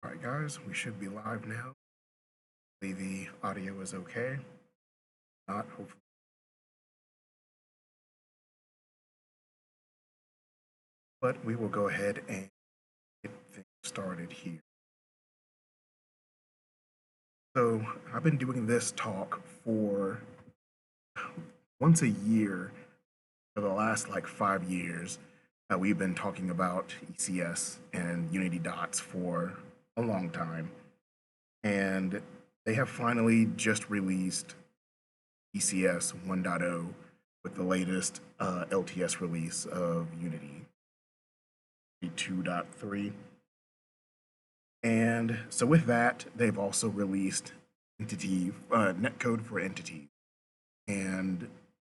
All right, guys, we should be live now. Hopefully the audio is okay. Not hopefully, but we will go ahead and get things started here. So I've been doing this talk for once a year for the last like 5 years. We've been talking about ECS and Unity dots for a long time, and they have finally just released ECS 1.0 with the latest LTS release of Unity 2.3. And so with that, they've also released Netcode for entities. And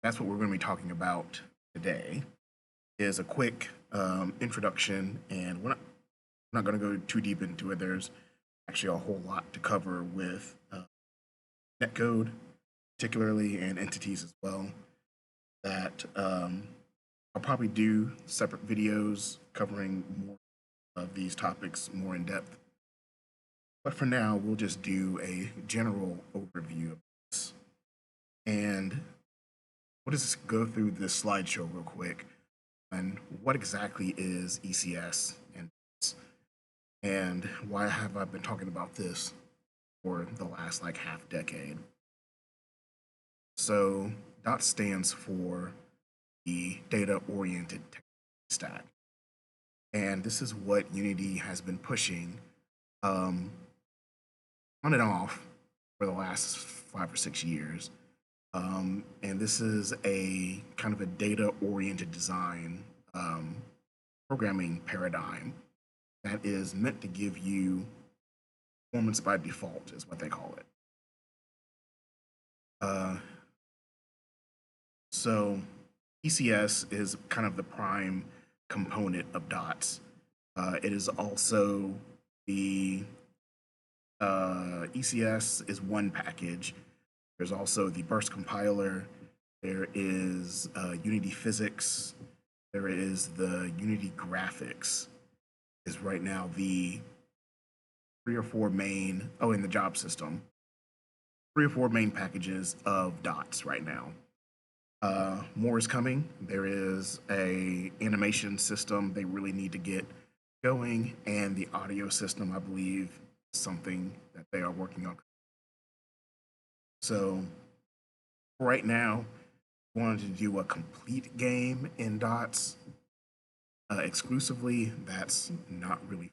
that's what we're going to be talking about today is a quick introduction. And we're not going to go too deep into it. There's actually a whole lot to cover with Netcode, particularly, and entities as well, that I'll probably do separate videos covering more of these topics more in depth. But for now, we'll just do a general overview of this. And we'll just go through this slideshow real quick. And what exactly is ECS and why have I been talking about this for the last like half decade? So DOT stands for the data-oriented technology stack. And this is what Unity has been pushing on and off for the last 5 or 6 years. And this is a kind of a data-oriented design programming paradigm that is meant to give you performance by default, is what they call it. So ECS is kind of the prime component of dots. It is also the ECS is one package. There's also the burst compiler. There is Unity physics. There is the Unity graphics. Is right now the 3 or 4 main. Oh, in the job system, 3 or 4 main packages of dots right now. More is coming. There is a animation system they really need to get going, and the audio system, I believe, is something that they are working on. So right now, wanted to do a complete game in dots exclusively. That's not really.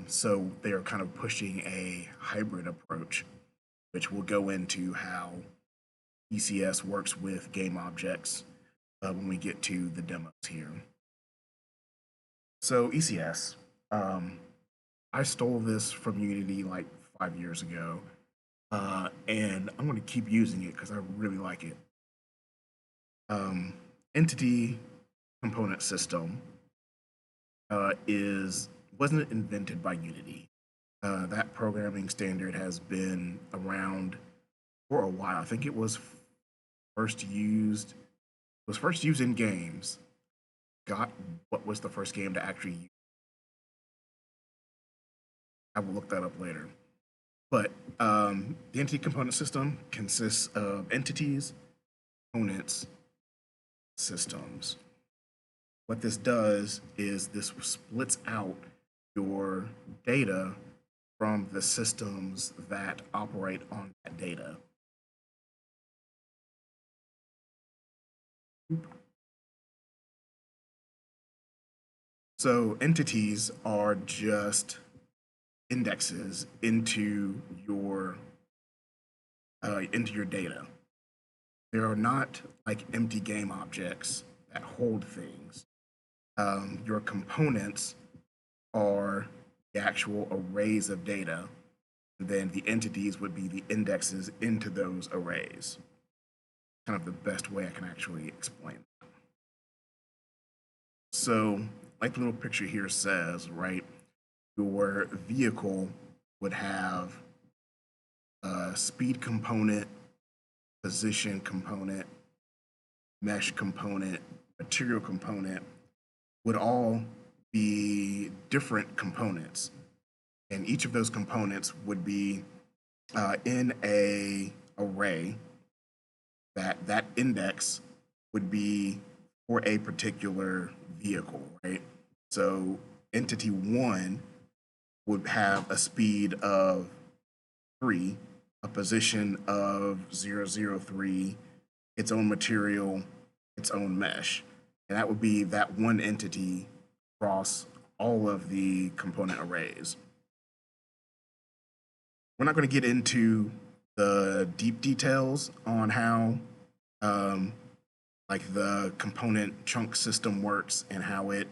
So they are kind of pushing a hybrid approach, which will go into how ECS works with game objects when we get to the demos here. So ECS, I stole this from Unity like 5 years ago, and I'm going to keep using it because I really like it. Entity component system wasn't invented by Unity. That programming standard has been around for a while. I think it was first used in games. What was the first game to actually use? I will look that up later. But the entity component system consists of entities, components, systems. What this does is this splits out your data from the systems that operate on that data. So entities are just indexes into your data. There are not like empty game objects that hold things. Your components are the actual arrays of data, and then the entities would be the indexes into those arrays. Kind of the best way I can actually explain that. So, like the little picture here says, right, your vehicle would have a speed component, position component, mesh component, material component, would all be different components. and each of those components would be in a array that index would be for a particular vehicle, right? So entity 1 would have a speed of 3, a position of 003, its own material, its own mesh. And that would be that one entity across all of the component arrays. We're not going to get into the deep details on how like the component chunk system works and how it,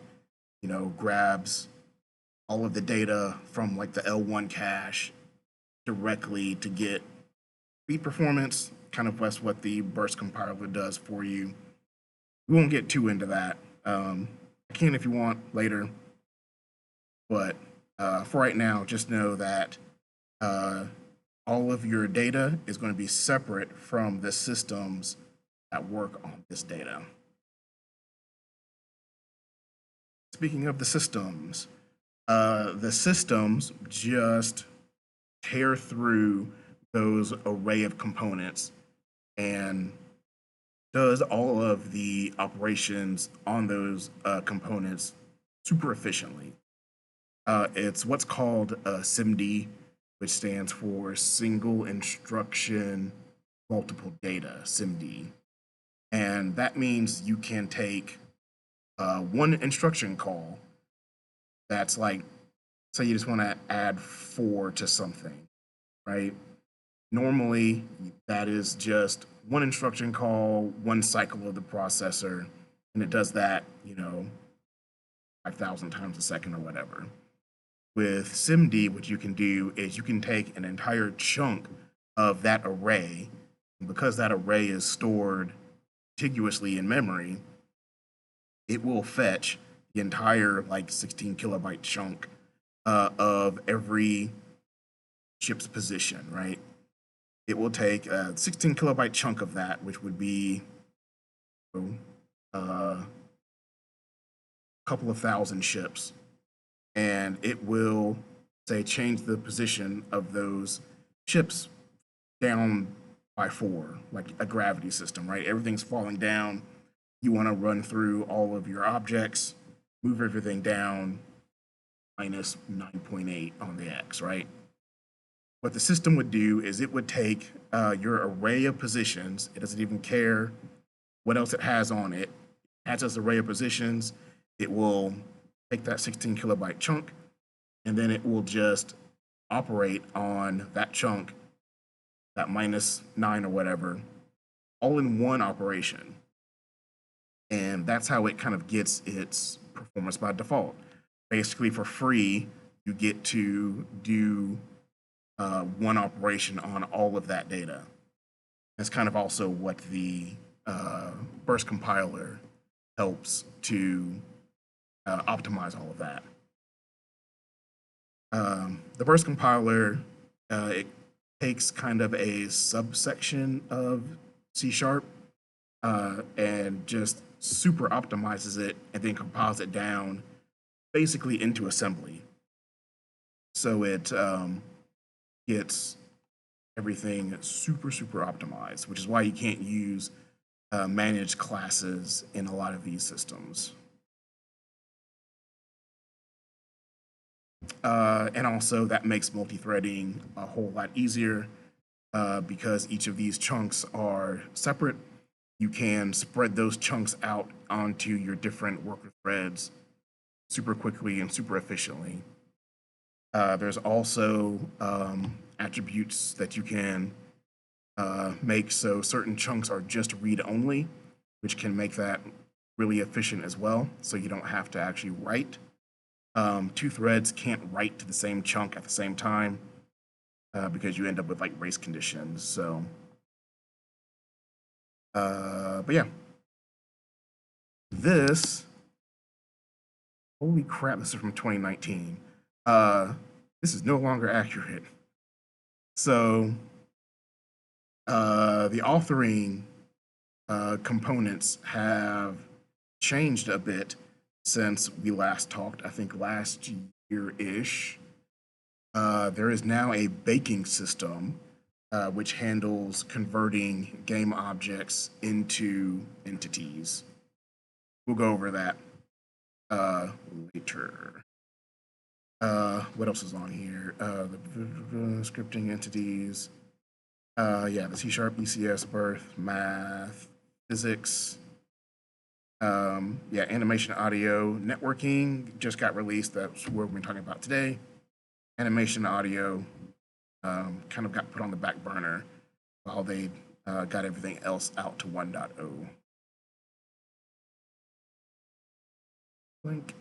grabs all of the data from like the L1 cache directly to get speed performance. Kind of that's what the burst compiler does for you. We won't get too into that. I can if you want later, but for right now, just know that all of your data is going to be separate from the systems that work on this data. Speaking of the systems just tear through those array of components and does all of the operations on those components super efficiently. It's what's called SIMD, which stands for Single Instruction Multiple Data, SIMD. And that means you can take one instruction call that's like, say you just want to add 4 to something, right? Normally, that is just one instruction call, one cycle of the processor, and it does that, 5,000 times a second or whatever. With SIMD, what you can do is you can take an entire chunk of that array, and because that array is stored contiguously in memory, it will fetch the entire 16 kilobyte chunk of every chip's position, right? It will take a 16 kilobyte chunk of that, which would be a couple of thousand chips, and it will say change the position of those chips down by 4, like a gravity system, right? Everything's falling down. You want to run through all of your objects, move everything down minus 9.8 on the X, right? What the system would do is it would take your array of positions. It doesn't even care what else it has on it. It has this array of positions. It will take that 16 kilobyte chunk, and then it will just operate on that chunk, that minus 9 or whatever, all in one operation. And that's how it kind of gets its performance by default. Basically, for free, you get to do one operation on all of that data. That's kind of also what the burst compiler helps to optimize all of that. The burst compiler, it takes kind of a subsection of C# and just super optimizes it and then compiles it down basically into assembly. So it gets everything super optimized, which is why you can't use managed classes in a lot of these systems. And also that makes multi-threading a whole lot easier because each of these chunks are separate. You can spread those chunks out onto your different worker threads super quickly and super efficiently. There's also attributes that you can make so certain chunks are just read-only, which can make that really efficient as well, so you don't have to actually write. 2 threads can't write to the same chunk at the same time because you end up with race conditions. So, but yeah, holy crap, this is from 2019. This is no longer accurate. So, the authoring components have changed a bit since we last talked, I think last year-ish. There is now a baking system which handles converting game objects into entities. We'll go over that later. What else is on here? The scripting entities. Yeah, the C Sharp, ECS, birth, math, physics. Yeah, animation, audio, networking just got released. That's what we're talking about today. Animation, audio kind of got put on the back burner while they got everything else out to 1.0. Link.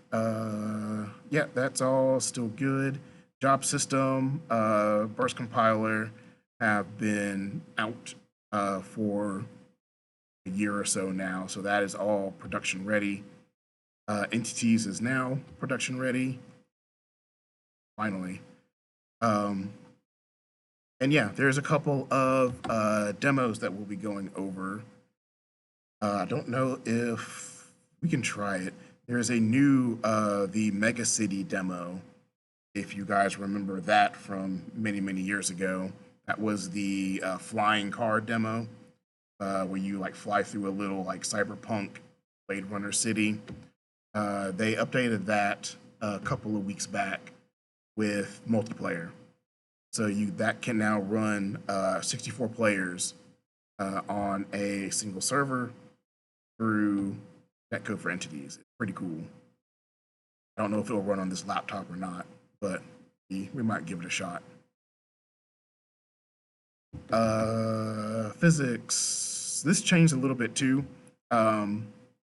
Yeah, that's all still good. Job system, burst compiler have been out for a year or so now, so that is all production ready. Entities is now production ready. Finally. And yeah, there's a couple of demos that we'll be going over. I don't know if we can try it. There's a new the Mega City demo. If you guys remember that from many years ago, that was the flying car demo where you like fly through a little like cyberpunk Blade Runner city. They updated that a couple of weeks back with multiplayer, so that can now run 64 players on a single server through Netcode for entities. It's pretty cool. I don't know if it'll run on this laptop or not, but we might give it a shot. Physics. This changed a little bit too.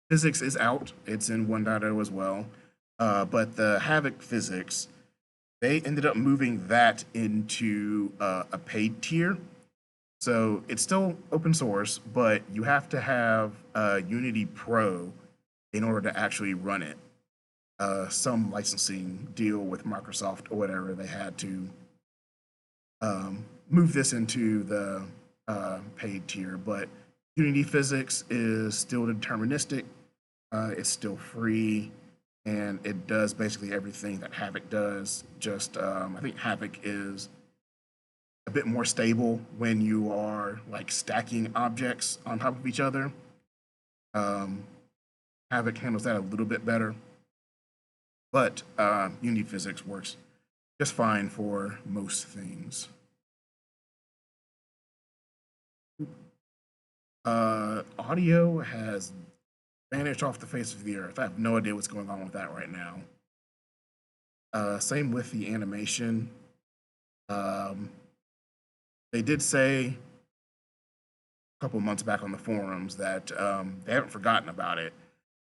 Physics is out. It's in 1.0 as well. But the Havoc physics, they ended up moving that into a paid tier. So it's still open source, but you have to have Unity Pro in order to actually run it. Some licensing deal with Microsoft or whatever, they had to move this into the paid tier. But Unity Physics is still deterministic. It's still free, and it does basically everything that Havoc does. Just I think Havoc is a bit more stable when you are like stacking objects on top of each other. Havoc handles that a little bit better, but Unity Physics works just fine for most things. Audio has vanished off the face of the earth. I have no idea what's going on with that right now. Same with the animation. They did say a couple months back on the forums that they haven't forgotten about it,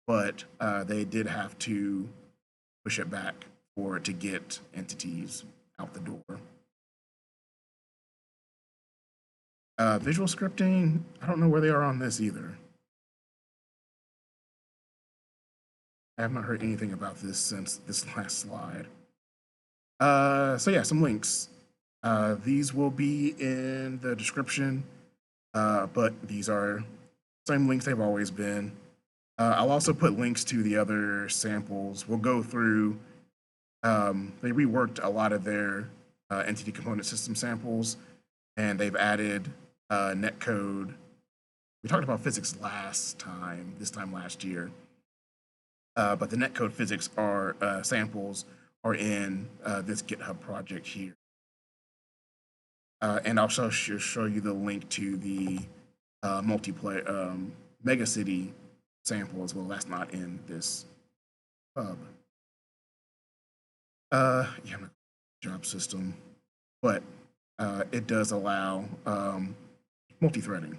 but they did have to push it back for it to get entities out the door. Visual scripting, I don't know where they are on this either. I have not heard anything about this since this last slide. So yeah, some links. These will be in the description, but these are same links they've always been. I'll also put links to the other samples. We'll go through, they reworked a lot of their entity component system samples, and they've added netcode. We talked about physics this time last year. But the netcode physics are samples are in this GitHub project here. And I'll show you the link to the multiplayer Mega City sample as well. That's not in this hub. Yeah, job system, but it does allow multi-threading.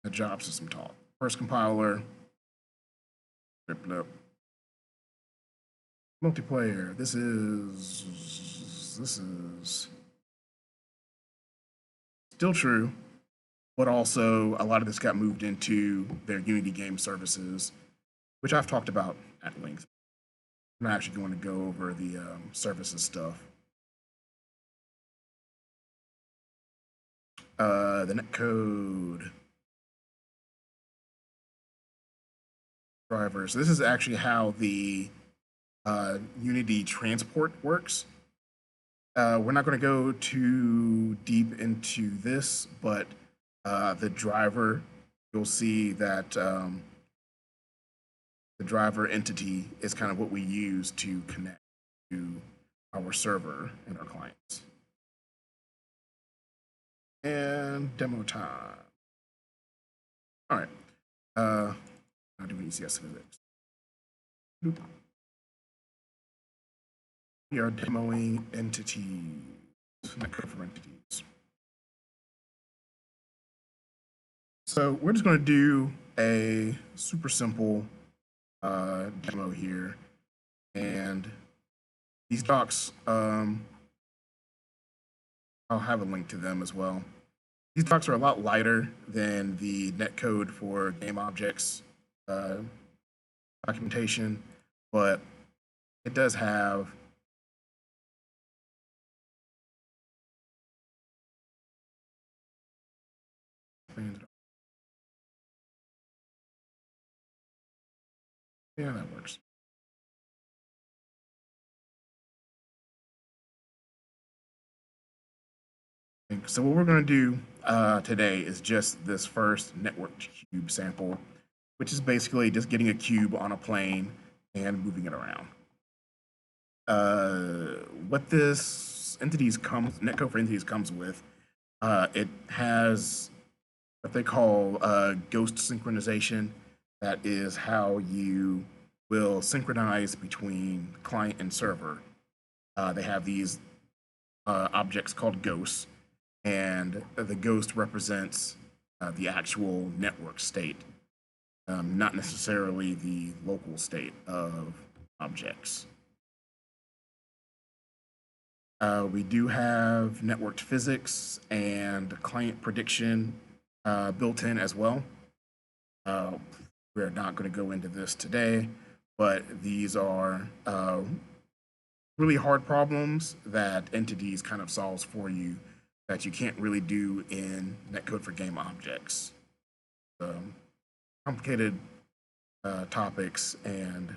The job system talk. First compiler, multiplayer. This is still true, but also a lot of this got moved into their Unity game services, which I've talked about at length. I'm not actually going to go over the services stuff. The netcode drivers. This is actually how the Unity transport works. We're not going to go too deep into this, but the driver, you'll see that the driver entity is kind of what we use to connect to our server and our clients. And demo time. All right. I'll do ECS physics. We are demoing entities, Netcode for entities. So we're just going to do a super simple demo here, and these docs, I'll have a link to them as well. These docs are a lot lighter than the Netcode for game objects documentation, but it does have yeah, that works. So what we're going to do today is just this first networked cube sample, which is basically just getting a cube on a plane and moving it around. What this Netcode for entities comes with, it has what they call ghost synchronization. That is how you will synchronize between client and server. They have these objects called ghosts, and the ghost represents the actual network state, not necessarily the local state of objects. We do have networked physics and client prediction built in as well. We're not going to go into this today, but these are really hard problems that entities kind of solves for you that you can't really do in Netcode for game objects. Complicated topics, and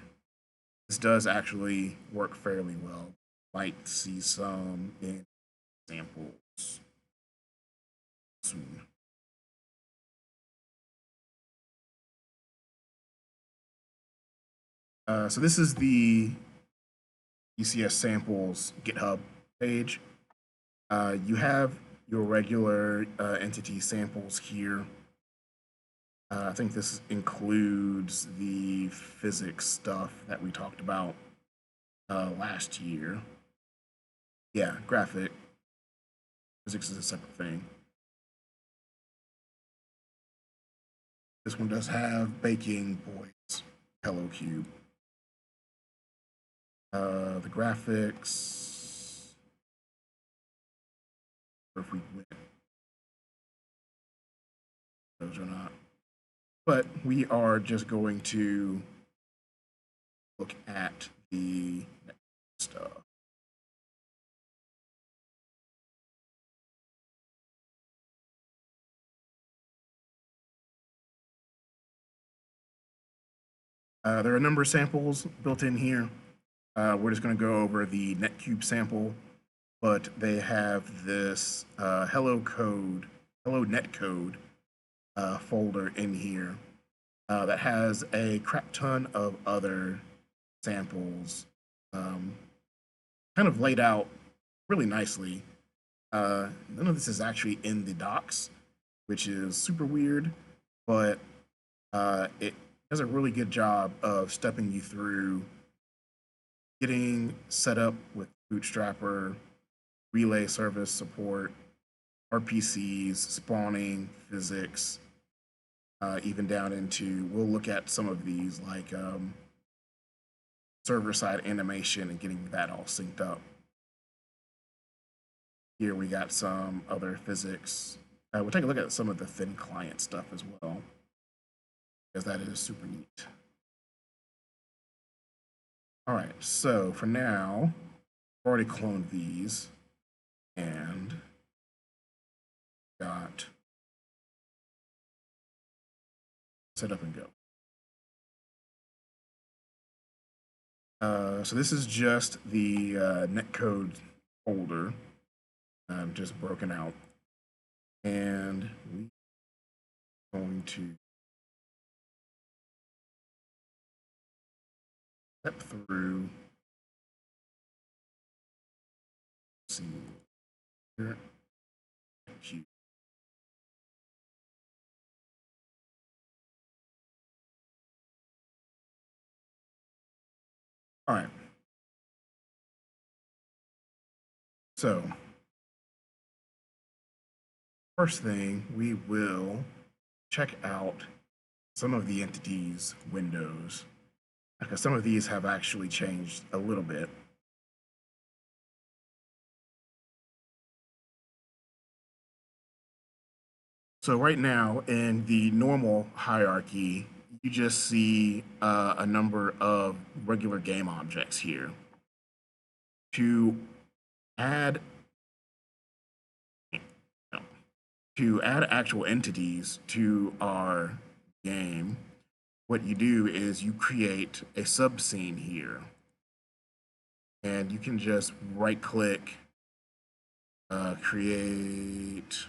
this does actually work fairly well. Might see some examples soon. So this is the ECS samples GitHub page. You have your regular entity samples here. I think this includes the physics stuff that we talked about last year. Yeah, graphic. Physics is a separate thing. This one does have baking boys, Hello Cube. The graphics, if we went, those are not. But we are just going to look at the stuff. There are a number of samples built in here. We're just going to go over the Netcube sample, but they have this Hello Netcode folder in here that has a crap ton of other samples kind of laid out really nicely. None of this is actually in the docs, which is super weird, but it does a really good job of stepping you through getting set up with Bootstrapper, relay service support, RPCs, spawning, physics, even down into, we'll look at some of these like server-side animation and getting that all synced up. Here we got some other physics. We'll take a look at some of the thin client stuff as well, because that is super neat. All right, so for now, I've already cloned these and got set up and go. So this is just the Netcode folder just broken out. And we're going to step through. Let's see here. All right. So first thing, we will check out some of the entities windows, because some of these have actually changed a little bit. So right now in the normal hierarchy, you just see a number of regular game objects here. To add to add actual entities to our game, what you do is you create a subscene here. And you can just right click, create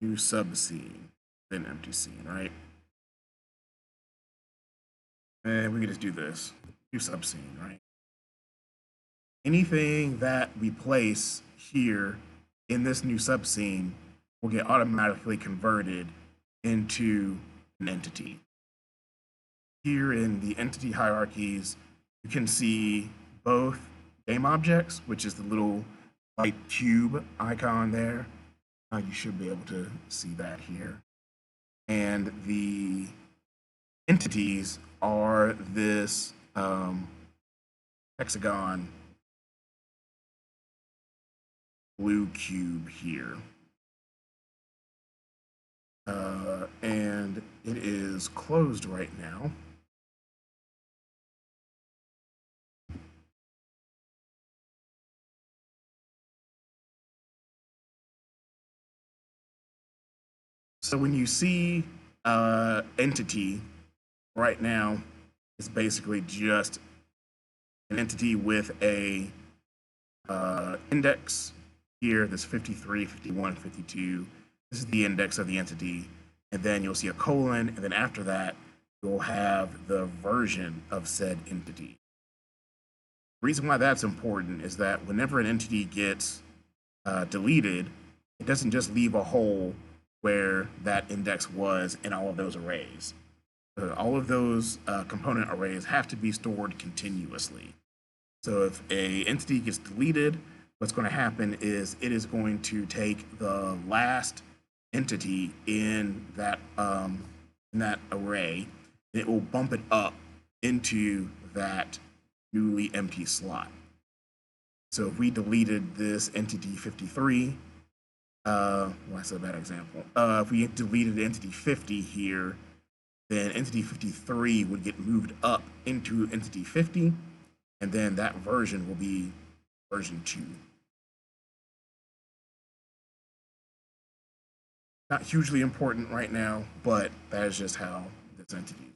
new subscene, then empty scene, right? And we can just do this, new subscene, right? Anything that we place here in this new subscene will get automatically converted into an entity. Here in the entity hierarchies, you can see both game objects, which is the little light cube icon there. You should be able to see that here. And the entities are this hexagon blue cube here. And it is closed right now. So when you see entity right now, it's basically just an entity with a index here that's 53, 51, 52. This is the index of the entity. And then you'll see a colon. And then after that, you'll have the version of said entity. The reason why that's important is that whenever an entity gets deleted, it doesn't just leave a hole where that index was in all of those arrays. All of those component arrays have to be stored continuously. So if a entity gets deleted, what's going to happen is it is going to take the last entity in that array, and it will bump it up into that newly empty slot. So if we deleted this entity 53, well, that's a bad example. If we deleted entity 50 here, then entity 53 would get moved up into entity 50, and then that version will be version 2. Not hugely important right now, but that is just how this entity.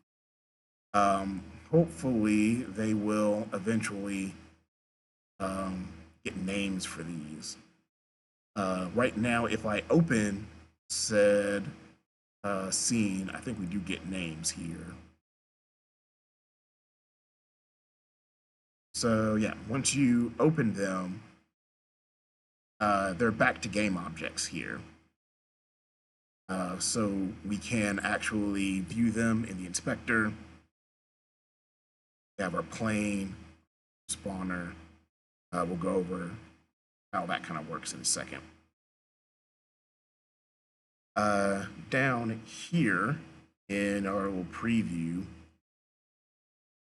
Hopefully, they will eventually get names for these. Right now, if I open said scene, I think we do get names here. So yeah, once you open them, they're back to game objects here. So we can actually view them in the inspector. We have our plane, spawner. We'll go over how that kind of works in a second. Down here in our little preview,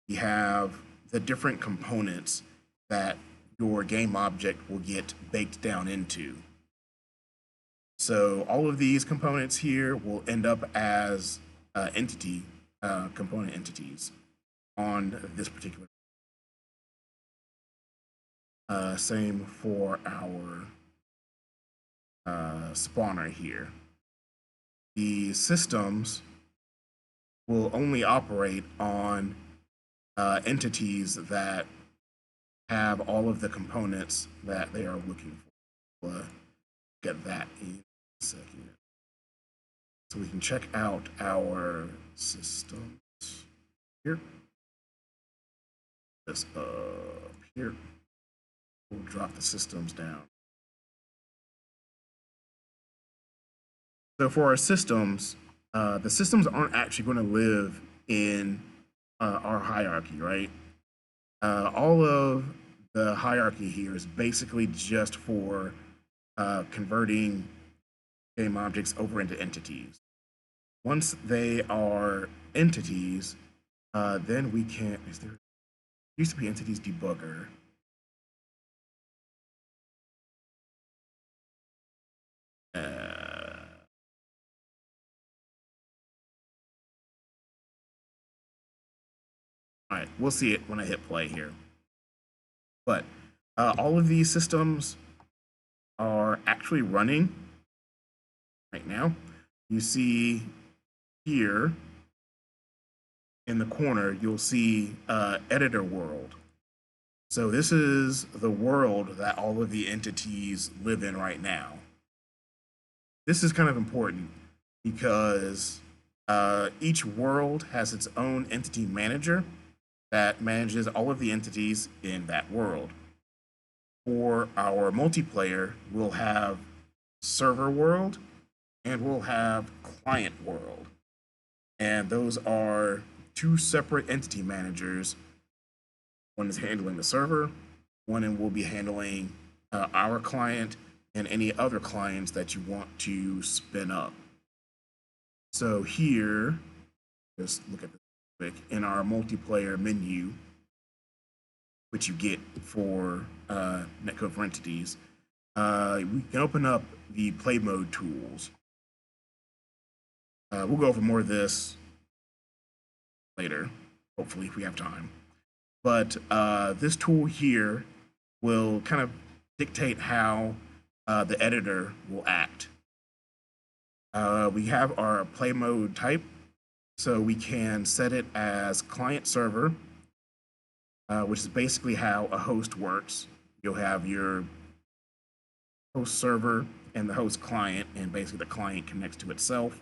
we have the different components that your game object will get baked down into. So all of these components here will end up as component entities on this particular. Same for our spawner here. The systems will only operate on entities that have all of the components that they are looking for. We'll get that in a second. So we can check out our systems here. This up here. We'll drop the systems down. So for our systems, the systems aren't actually going to live in our hierarchy, right? All of the hierarchy here is basically just for converting game objects over into entities. Once they are entities, then we can. There used to be entities debugger. All right, we'll see it when I hit play here. But all of these systems are actually running right now. You see here in the corner, you'll see editor world. So this is the world that all of the entities live in right now. This is kind of important because each world has its own entity manager that manages all of the entities in that world. For our multiplayer, we'll have server world and we'll have client world. And those are two separate entity managers. One is handling the server, one will be handling our client and any other clients that you want to spin up. So here, just look at this quick, in our multiplayer menu, which you get for Netcode for Entities, we can open up the play mode tools. We'll go over more of this later, hopefully, if we have time. But this tool here will kind of dictate how the editor will act. We have our play mode type, so we can set it as client server, which is basically how a host works. You'll have your host server and the host client, and basically the client connects to itself.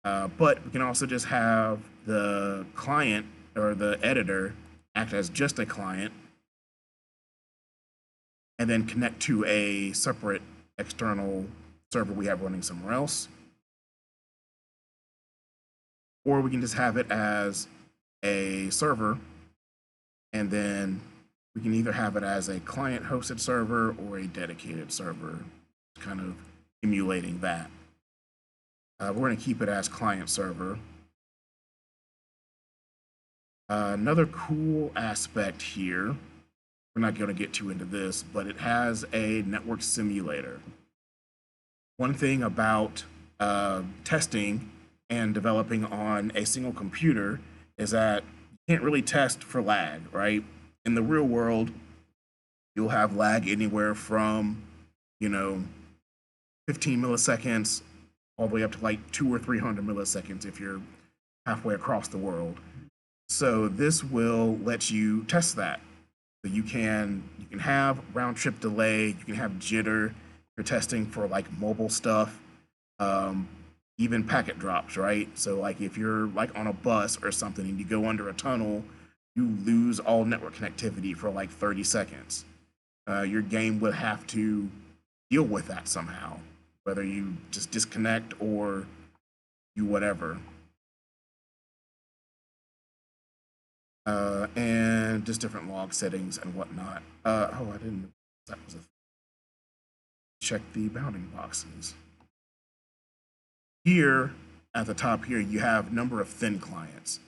But we can also just have the client or the editor act as just a client and then connect to a separate external server we have running somewhere else. Or we can just have it as a server, and then we can either have it as a client hosted server or a dedicated server, kind of emulating that. We're going to keep it as client server. Another cool aspect here, we're not going to get too into this, but it has a network simulator. One thing about testing and developing on a single computer is that you can't really test for lag, right? In the real world, you'll have lag anywhere from, 15 milliseconds all the way up to like 200 or 300 milliseconds if you're halfway across the world. So this will let you test that. So you can have round trip delay, you can have jitter. You're testing for like mobile stuff, even packet drops, right? So like if you're like on a bus or something and you go under a tunnel, you lose all network connectivity for like 30 seconds. Your game would have to deal with that somehow, whether you just disconnect or do whatever. And just different log settings and whatnot. I didn't. That was a. Check the bounding boxes. Here at the top here, you have number of thin clients.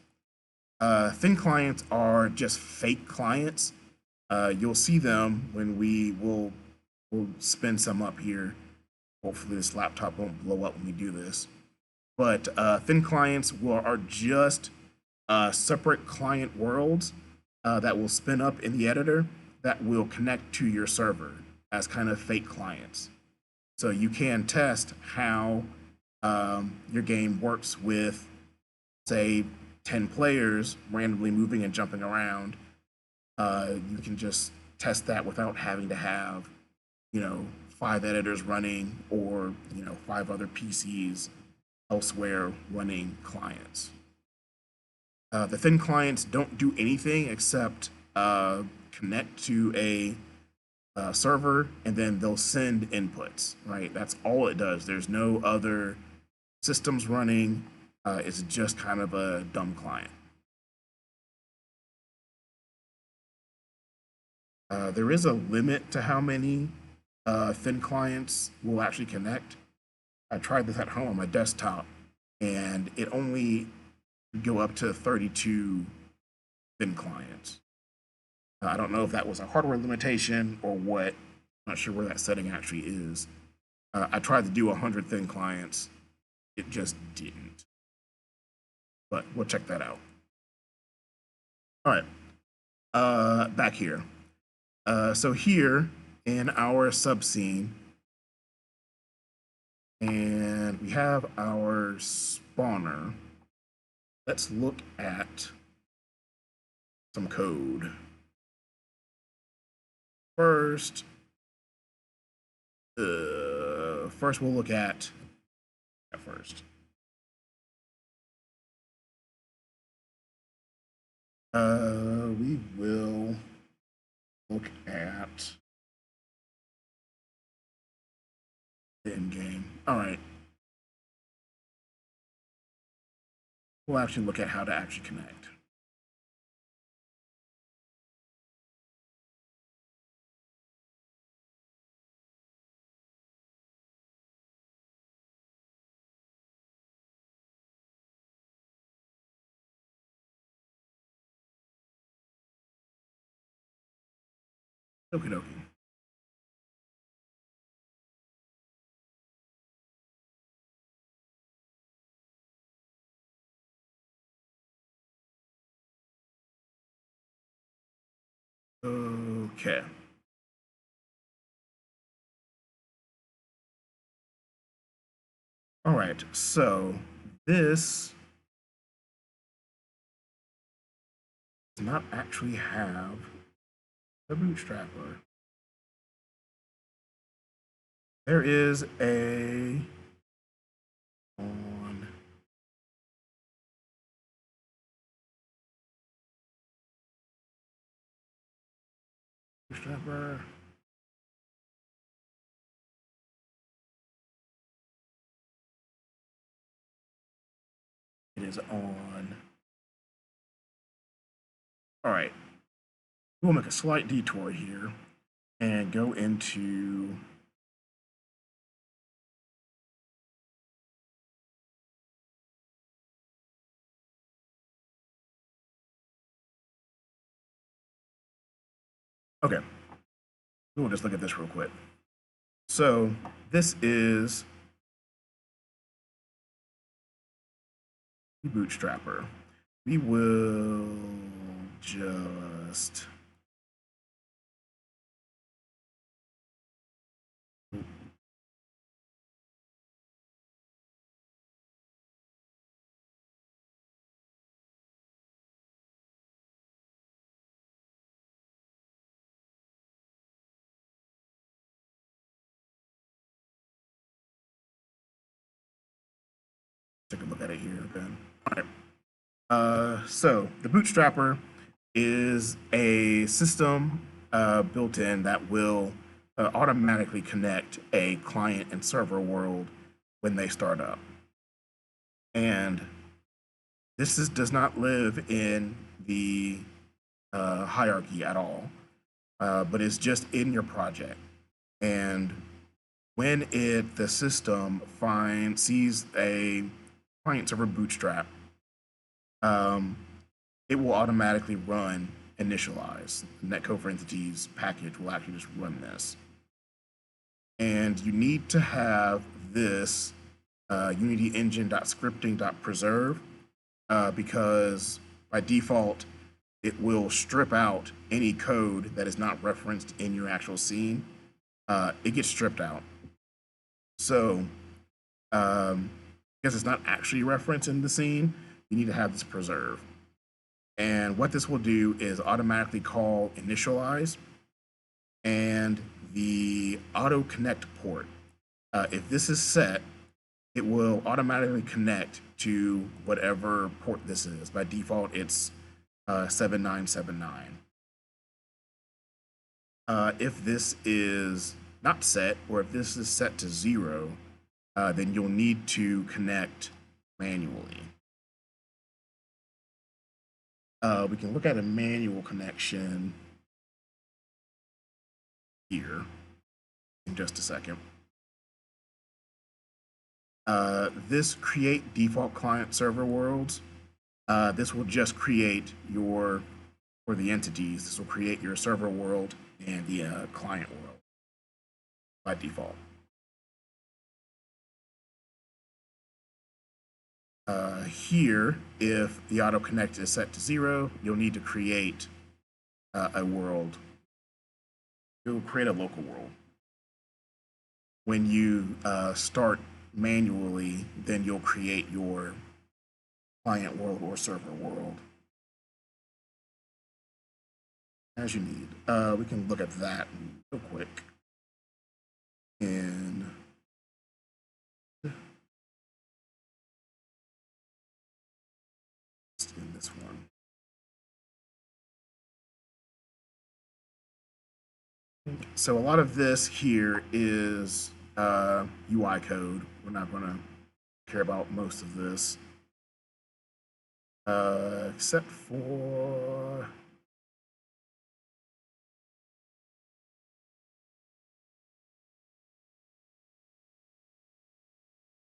Thin clients are just fake clients. You'll see them when we'll spin some up here. Hopefully this laptop won't blow up when we do this. But thin clients are just separate client worlds that will spin up in the editor that will connect to your server as kind of fake clients. So you can test how your game works with, say, 10 players randomly moving and jumping around you can just test that without having to have, 5 editors running or, 5 other PCs elsewhere running clients. The thin clients don't do anything except connect to a server, and then they'll send inputs, right? That's all it does. There's no other systems running. It's just kind of a dumb client. There is a limit to how many thin clients will actually connect. I tried this at home on my desktop, and it only go up to 32 thin clients. I don't know if that was a hardware limitation or what. I'm not sure where that setting actually is. I tried to do 100 thin clients. It just didn't. But we'll check that out. All right, back here. So here in our subscene, and we have our spawner. Let's look at some code. First we'll look at first. We will look at the end game. All right. We'll actually look at how to actually connect. Okie dokie. Okay. All right, so this does not actually have a bootstrapper. There is a on bootstrapper. It is on. All right, we'll make a slight detour here and go into okay. We'll just look at this real quick. So this is the bootstrapper. We will just take a look at it here then. All right. So the bootstrapper is a system built in that will automatically connect a client and server world when they start up. And does not live in the hierarchy at all, but it's just in your project. And when the system sees a client server bootstrap, it will automatically run initialize. The Netcode for Entities package will actually just run this. And you need to have this Unity engine.scripting.preserve because by default, it will strip out any code that is not referenced in your actual scene. It gets stripped out. So, because it's not actually referenced in the scene, you need to have this preserved. And what this will do is automatically call initialize and the auto connect port. If this is set, it will automatically connect to whatever port this is. By default, it's 7979. If this is not set, or if this is set to 0, then you'll need to connect manually. We can look at a manual connection here in just a second. This create default client server worlds. This will just create your, for the entities, this will create your server world and the client world by default. Here, if the auto connect is set to 0, you'll need to create a world. You'll create a local world. When you start manually, then you'll create your client world or server world as you need. We can look at that real quick. And in this one. So a lot of this here is UI code. We're not going to care about most of this, except for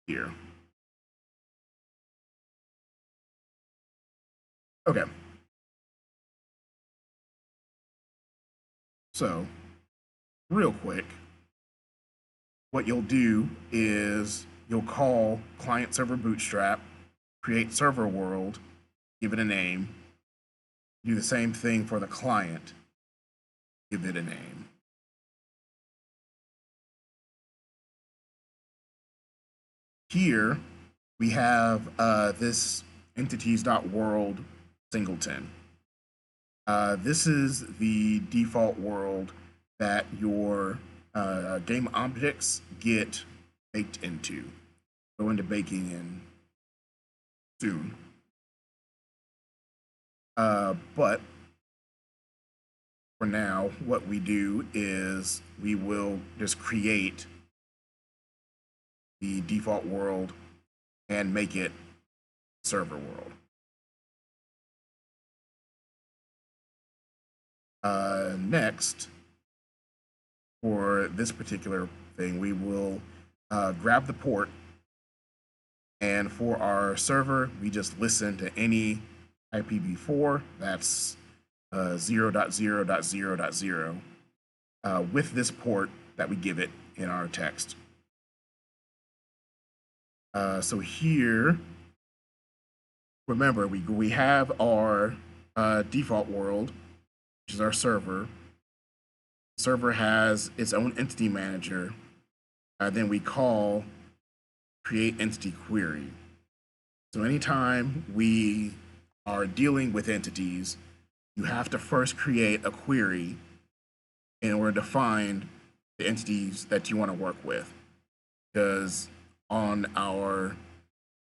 here. Okay. So, real quick, what you'll do is you'll call client server bootstrap, create server world, give it a name, do the same thing for the client, give it a name. Here we have this entities.world singleton. This is the default world that your game objects get baked into. Go into baking in soon. But for now, what we do is we will just create the default world and make it server world. Next, for this particular thing, we will grab the port, and for our server, we just listen to any IPv4 that's 0.0.0.0 with this port that we give it in our text. So here, remember, we have our default world, which is our server. The server has its own entity manager. Then we call create entity query. So anytime we are dealing with entities, you have to first create a query in order to find the entities that you want to work with. Because on our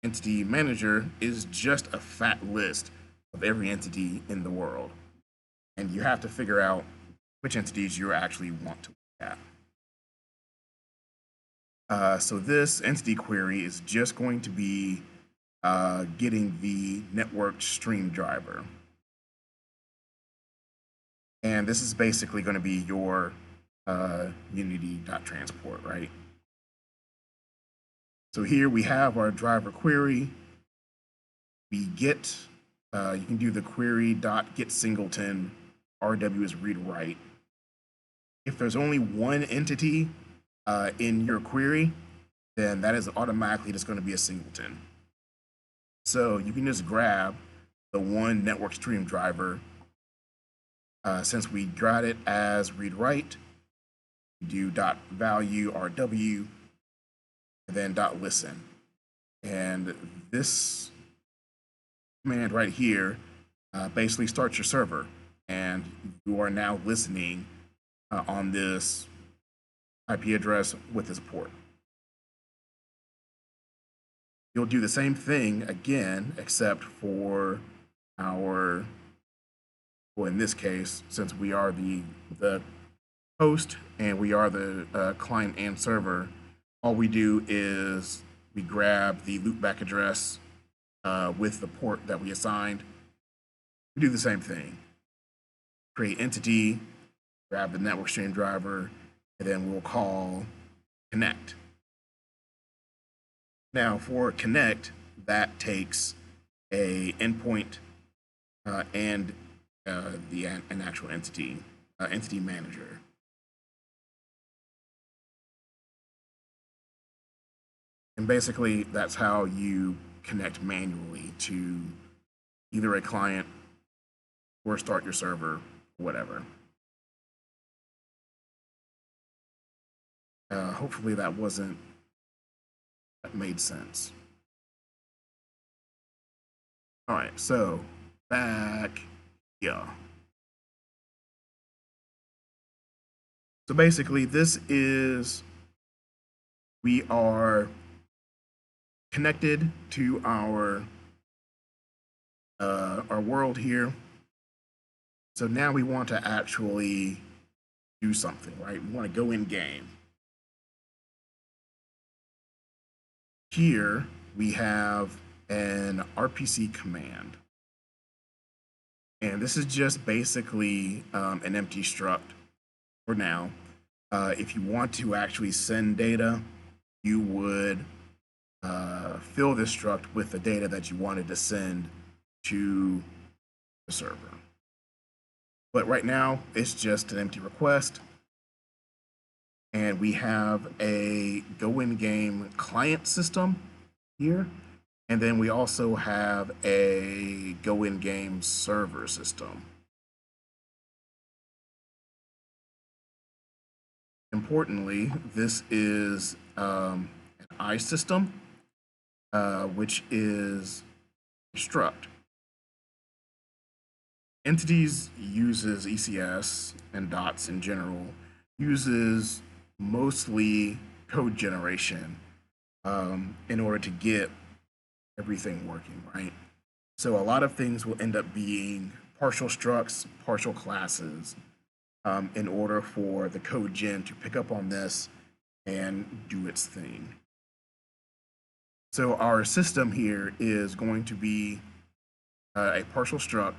entity manager is just a fat list of every entity in the world. And you have to figure out which entities you actually want to look at. So this entity query is just going to be getting the network stream driver. And this is basically going to be your unity.transport, right? So here we have our driver query. We get, you can do the query.get singleton, RW is read write. If there's only one entity in your query, then that is automatically just going to be a singleton. So you can just grab the one network stream driver. Since we got it as read write, do .value RW, and then .listen. And this command right here basically starts your server, and you are now listening on this IP address with this port. You'll do the same thing again, except for our, well, in this case, since we are the host and we are the client and server, all we do is we grab the loopback address with the port that we assigned. We do the same thing. Create entity, grab the network stream driver, and then we'll call connect. Now for connect, that takes a endpoint and an actual entity manager. And basically, that's how you connect manually to either a client or start your server, whatever. Hopefully that made sense. All right, so back here. So basically, we are connected to our world here. So now we want to actually do something, right? We want to go in game. Here we have an RPC command. And this is just basically an empty struct for now. If you want to actually send data, you would fill this struct with the data that you wanted to send to the server. But right now, it's just an empty request. And we have a go-in-game client system here. And then we also have a go-in-game server system. Importantly, this is an I system, which is a struct. Entities uses ECS and dots in general, uses mostly code generation in order to get everything working, right? So a lot of things will end up being partial structs, partial classes, in order for the code gen to pick up on this and do its thing. So our system here is going to be a partial struct,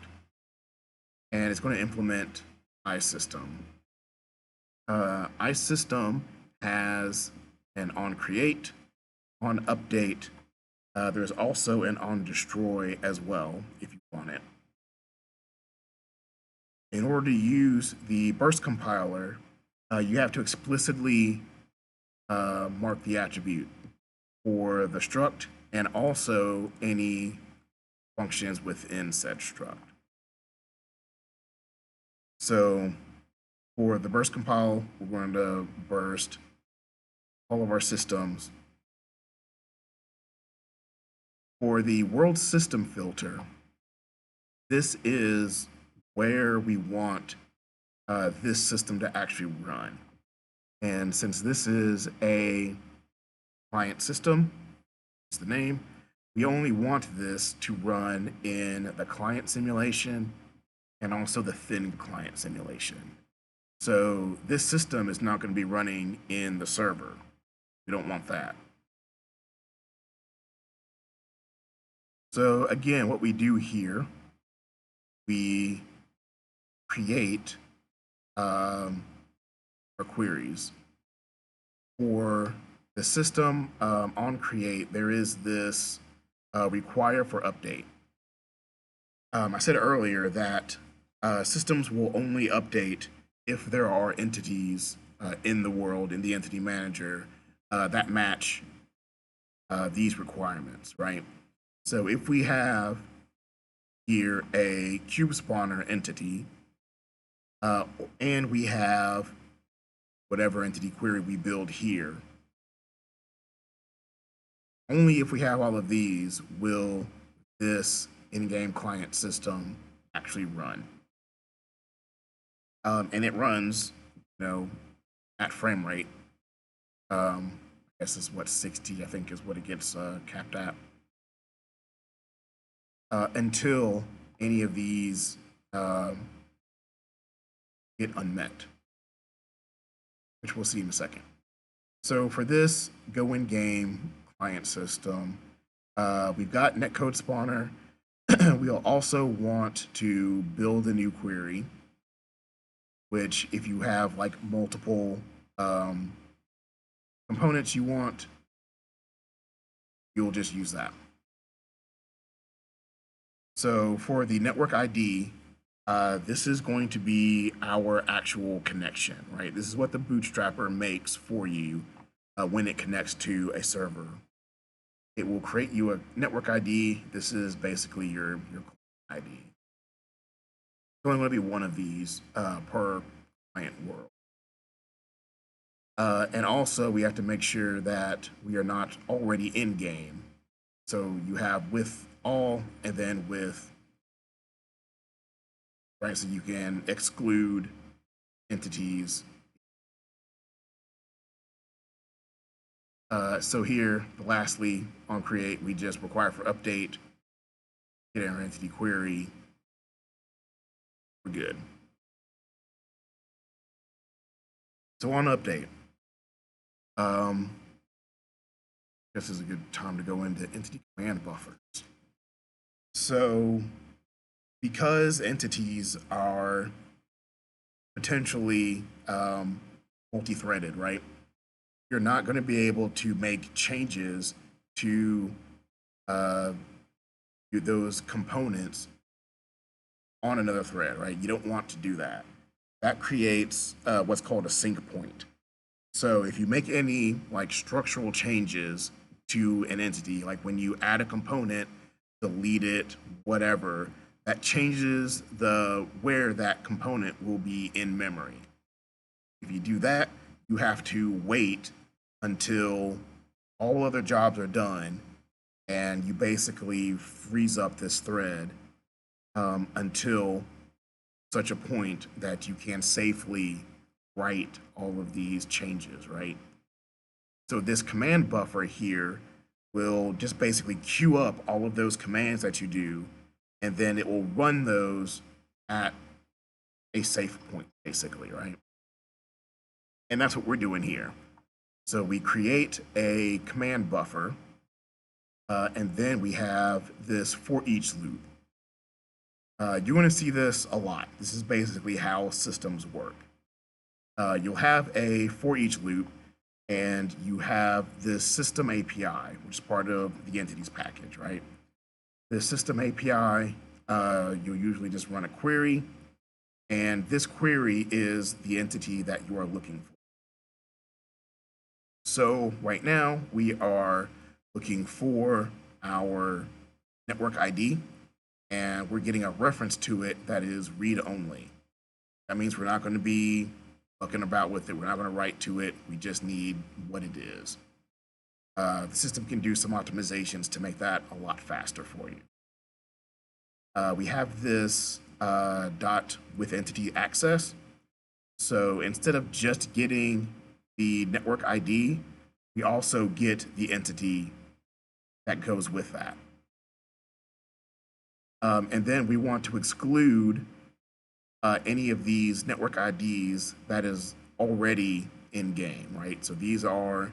and it's going to implement iSystem. iSystem has an onCreate, onUpdate. There's also an onDestroy as well, if you want it. In order to use the burst compiler, you have to explicitly mark the attribute for the struct and also any functions within said struct. So for the burst compile, we're going to burst all of our systems. For the world system filter, this is where we want this system to actually run. And since this is a client system, it's the name, we only want this to run in the client simulation and also the thin client simulation. So this system is not going to be running in the server. We don't want that. So again, what we do here, we create our queries. For the system on create, there is this require for update. I said earlier that systems will only update if there are entities in the world, in the entity manager, that match these requirements, right? So if we have here a cube spawner entity, and we have whatever entity query we build here, only if we have all of these will this in-game client system actually run. And it runs, at frame rate. I guess it's what 60, I think, is what it gets capped at. Until any of these get unmet, which we'll see in a second. So for this go in game client system, we've got Netcode spawner. We'll also want to build a new query, which if you have like multiple components you want, you'll just use that. So for the network ID, this is going to be our actual connection, right? This is what the bootstrapper makes for you when it connects to a server. It will create you a network ID. This is basically your ID. It's only going to be one of these per client world. And also, we have to make sure that we are not already in game. So you have with all and then with, right? So you can exclude entities. So here, lastly, on create, we just require for update, get our entity query. We're good. So on update, this is a good time to go into entity command buffers. So because entities are potentially multi-threaded, right? You're not going to be able to make changes to those components on another thread, right? You don't want to do that. That creates what's called a sync point. So if you make any like structural changes to an entity, like when you add a component, delete it, whatever, that changes where that component will be in memory. If you do that, you have to wait until all other jobs are done, and you basically freeze up this thread until such a point that you can safely write all of these changes, right? So this command buffer here will just basically queue up all of those commands that you do, and then it will run those at a safe point, basically, right? And that's what we're doing here. So we create a command buffer, and then we have this for each loop. You're going to see this a lot. This is basically how systems work. You'll have a for each loop, and you have this system API, which is part of the entities package, right? The system API, you'll usually just run a query, and this query is the entity that you are looking for. So right now, we are looking for our network ID, and we're getting a reference to it that is read-only. That means we're not going to be fucking about with it. We're not going to write to it. We just need what it is. The system can do some optimizations to make that a lot faster for you. We have this dot with entity access. So instead of just getting the network ID, we also get the entity that goes with that. And then we want to exclude any of these network IDs that is already in game, right? So these are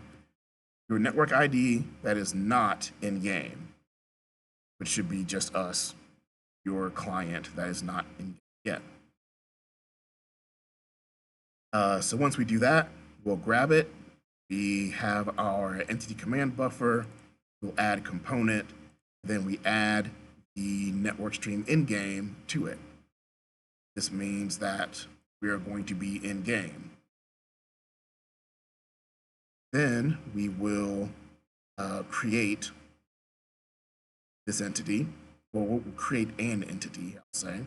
your network ID that is not in game, which should be just us, your client that is not in game yet. So once we do that, we'll grab it. We have our entity command buffer. We'll add component. Then we add the network stream in game to it. This means that we are going to be in game. Then we will create this entity. Well, we'll create an entity, I'll say.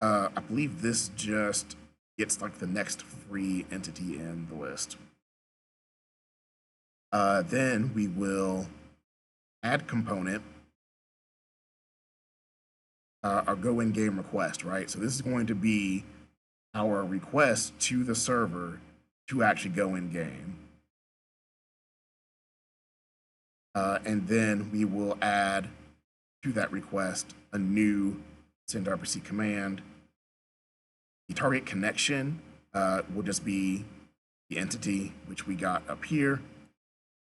I believe this just gets like the next free entity in the list. Then we will add component. our go in game request, right? So this is going to be our request to the server to actually go in game. And then we will add to that request a new send RPC command. The target connection will just be the entity which we got up here,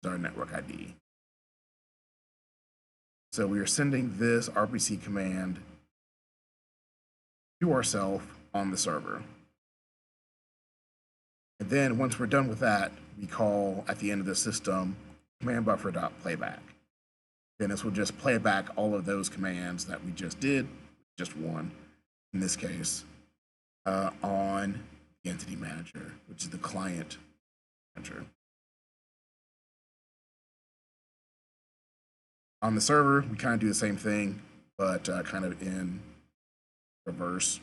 our network ID. So we are sending this RPC command to ourselves on the server. And then once we're done with that, we call at the end of the system command buffer.playback. Then this will just play back all of those commands that we just did, just one in this case, on the entity manager, which is the client manager. On the server, we kind of do the same thing, but kind of in reverse.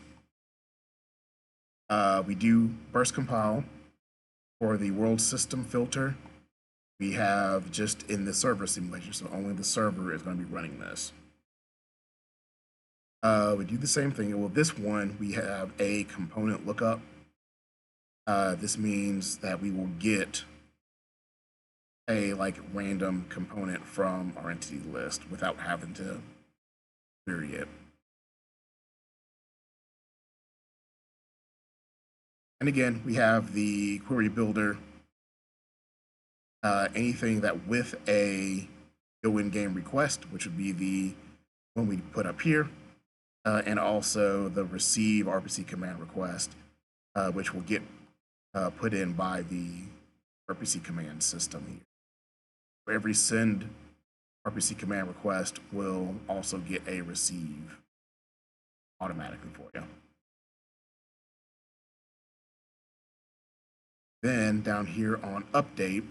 We do burst compile for the world system filter. We have just in the server simulation, so only the server is going to be running this. We do the same thing. Well, this one, we have a component lookup. This means that we will get a random component from our entity list without having to query it. And again, we have the query builder. Anything that with a go in game request, which would be the one we put up here, and also the receive RPC command request, which will get put in by the RPC command system here. For every send RPC command request will also get a receive automatically for you. Then down here on update,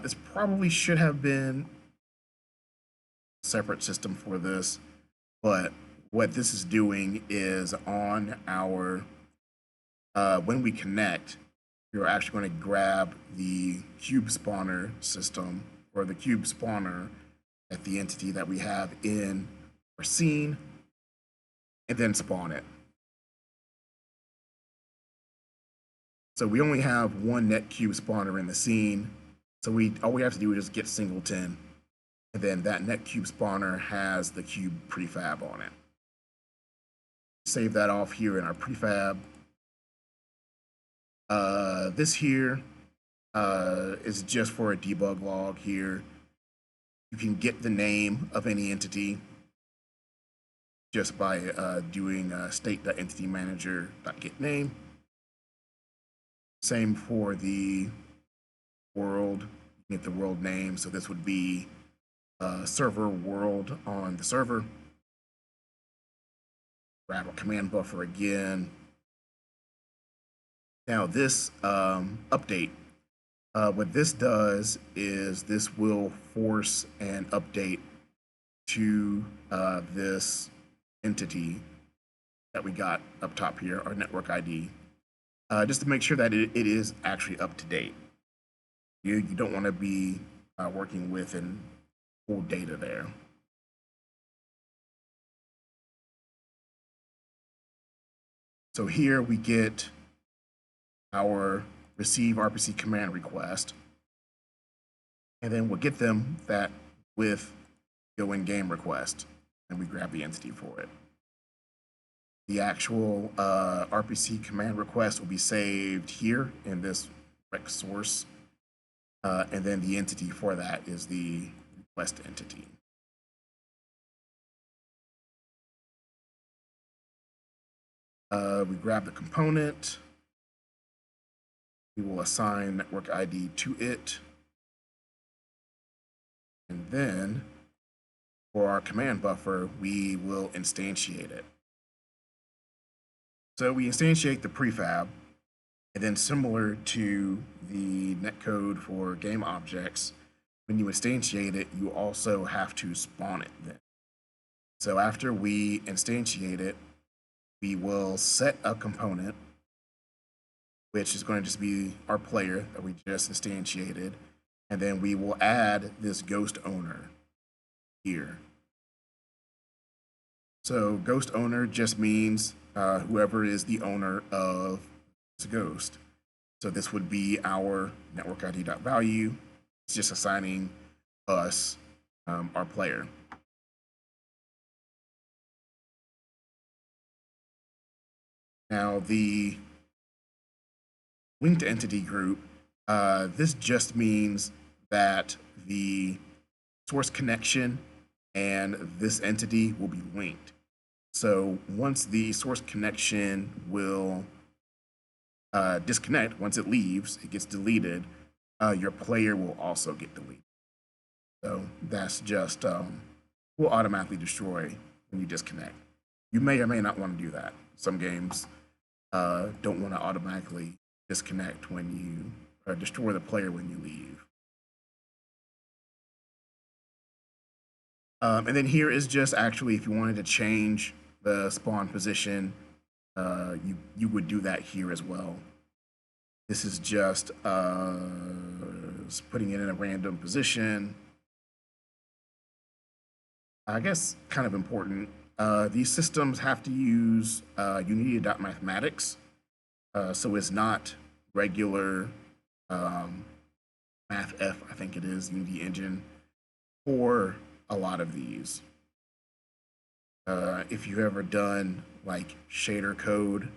this probably should have been a separate system for this, but what this is doing is on our, when we connect, you're actually going to grab the cube spawner system or the cube spawner at the entity that we have in our scene and then spawn it. So we only have one Netcode spawner in the scene. So all we have to do is just get singleton, and then that Netcode spawner has the cube prefab on it. Save that off here in our prefab. This here is just for a debug log here. You can get the name of any entity just by doing state.entitymanager.getName. Same for the world. You get the world name. So this would be server world on the server. Grab a command buffer again. Now this update, what this does is this will force an update to this entity that we got up top here, our network ID, just to make sure that it is actually up to date. You don't want to be working with an old data there. So here we get our receive RPC command request, and then we'll get them that with go in game request, and we grab the entity for it. The actual RPC command request will be saved here in this rec source, and then the entity for that is the request entity. We grab the component. We will assign network ID to it. And then for our command buffer, we will instantiate it. So we instantiate the prefab, and then similar to the netcode for game objects, when you instantiate it, you also have to spawn it then. So after we instantiate it, we will set a component, which is going to just be our player that we just instantiated, and then we will add this ghost owner here. So ghost owner just means whoever is the owner of this ghost. So this would be our network ID.value. It's just assigning us our player. Now the linked entity group, this just means that the source connection and this entity will be linked. So once the source connection will disconnect, once it leaves, it gets deleted, your player will also get deleted. So that's just, will automatically destroy when you disconnect. You may or may not want to do that. Some games don't want to automatically disconnect when you destroy the player when you leave. And then here is just actually if you wanted to change the spawn position, you would do that here as well. This is just putting it in a random position. I guess kind of important. These systems have to use Unity.mathematics, so it's not regular MathF, I think it is, Unity engine, for a lot of these. If you've ever done like shader code,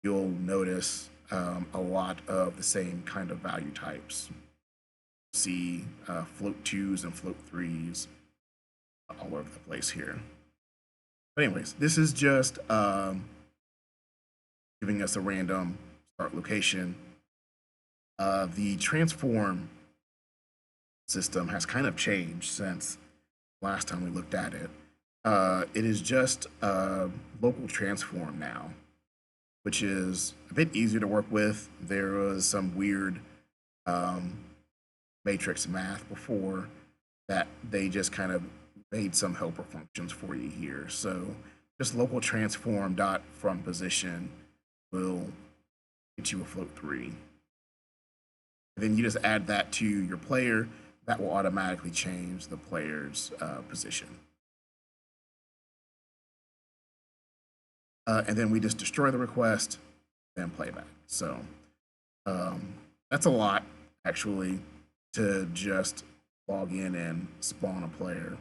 you'll notice a lot of the same kind of value types. See float 2s and float 3s all over the place here. But anyways, this is just giving us a random start location. The transform system has kind of changed since last time we looked at it. It is just local transform now, which is a bit easier to work with. There was some weird matrix math before that they just kind of made some helper functions for you here. So just local transform dot from position will get you a float 3. And then you just add that to your player. That will automatically change the player's position. And then we just destroy the request, then playback. So that's a lot, actually, to just log in and spawn a player.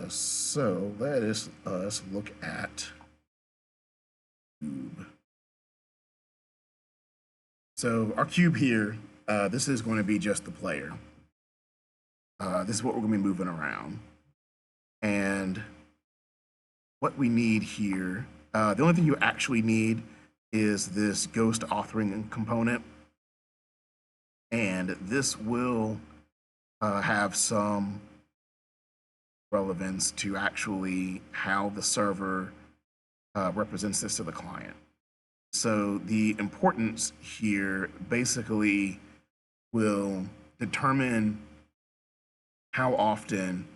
So let us look at cube. So our cube here, this is going to be just the player. This is what we're going to be moving around. And what we need here, the only thing you actually need is this ghost authoring component. And this will have some relevance to actually how the server represents this to the client. So the importance here basically will determine how often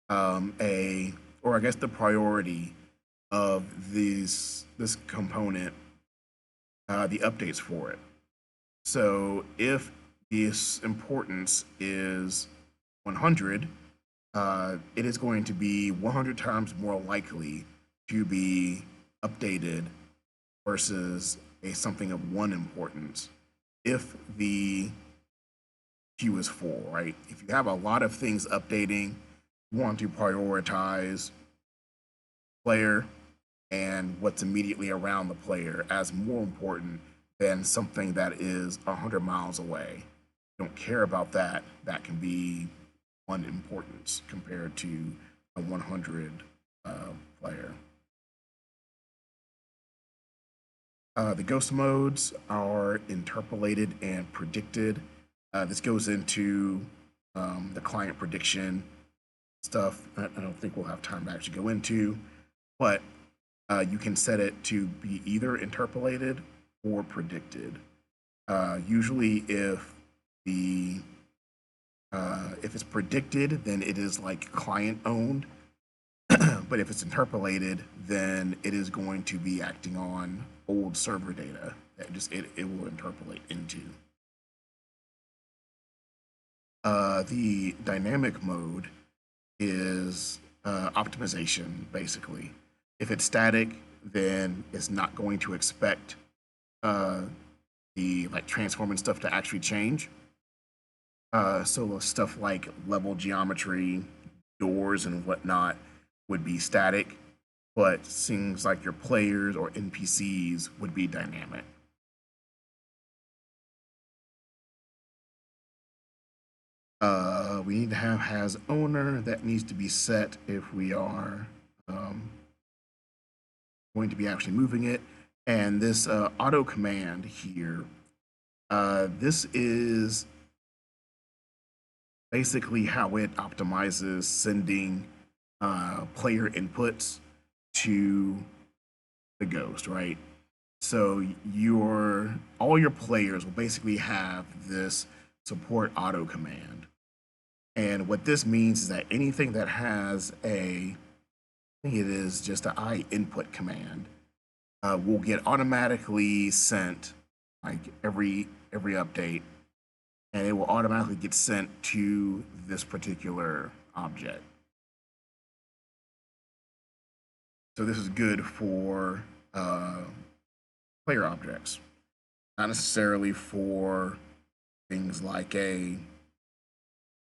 or I guess the priority of this component, the updates for it. So if this importance is 100, it is going to be 100 times more likely to be updated versus something of 1 importance if the queue is full, right? If you have a lot of things updating, you want to prioritize player and what's immediately around the player as more important than something that is 100 miles away. You don't care about that. That can be 1 importance compared to a 100 player. The ghost modes are interpolated and predicted. This goes into the client prediction stuff. I don't think we'll have time to actually go into, but you can set it to be either interpolated or predicted. Usually, if it's predicted, then it is like client owned. But if it's interpolated, then it is going to be acting on old server data that it will interpolate into. The dynamic mode is optimization, basically. If it's static, then it's not going to expect uh, the like transforming stuff to actually change. So stuff like level geometry, doors, and whatnot would be static, but things like your players or NPCs would be dynamic. We need to have has owner. That needs to be set if we are going to be actually moving it. And this auto command here, this is basically how it optimizes sending player inputs to the ghost, right? So all your players will basically have this support auto command. And what this means is that anything that has I think it is just an I input command, will get automatically sent like every update, and it will automatically get sent to this particular object. So this is good for player objects, not necessarily for things like a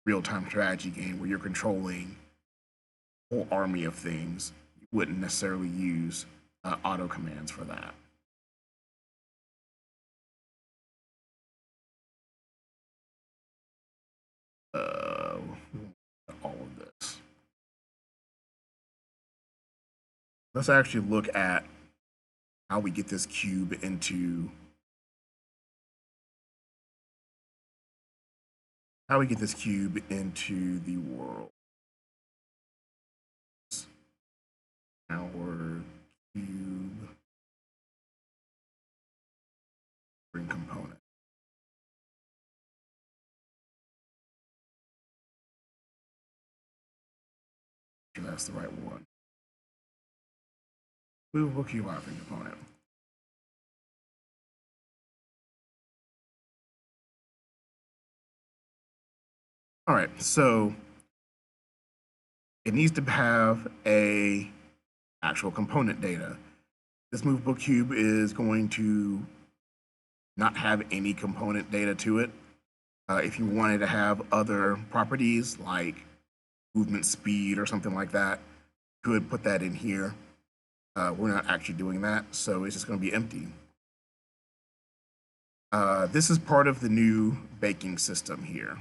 real-time strategy game where you're controlling a whole army of things. You wouldn't necessarily use auto commands for that. All of this. Let's actually look at how we get this cube into the world. Our cube component. That's the right one. Movable cube offering component. All right, so it needs to have a actual component data. This movable cube is going to not have any component data to it. If you wanted to have other properties like movement speed or something like that, you could put that in here. We're not actually doing that, so it's just going to be empty. This is part of the new baking system here.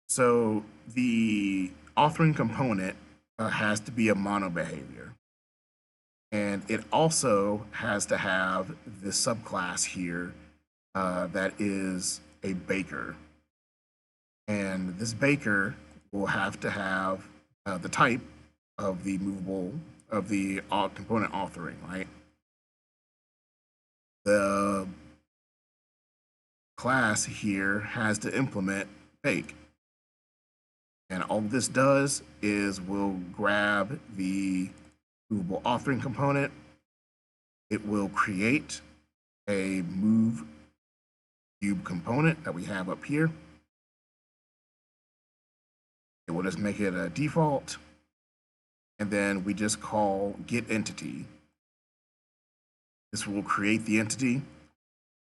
So the authoring component has to be a mono behavior. And it also has to have this subclass here that is a baker. And this baker will have to have the type of the component authoring, right? The class here has to implement bake. And all this does is we'll grab the movable authoring component. It will create a move cube component that we have up here. It will just make it a default. And then we just call get entity. This will create the entity.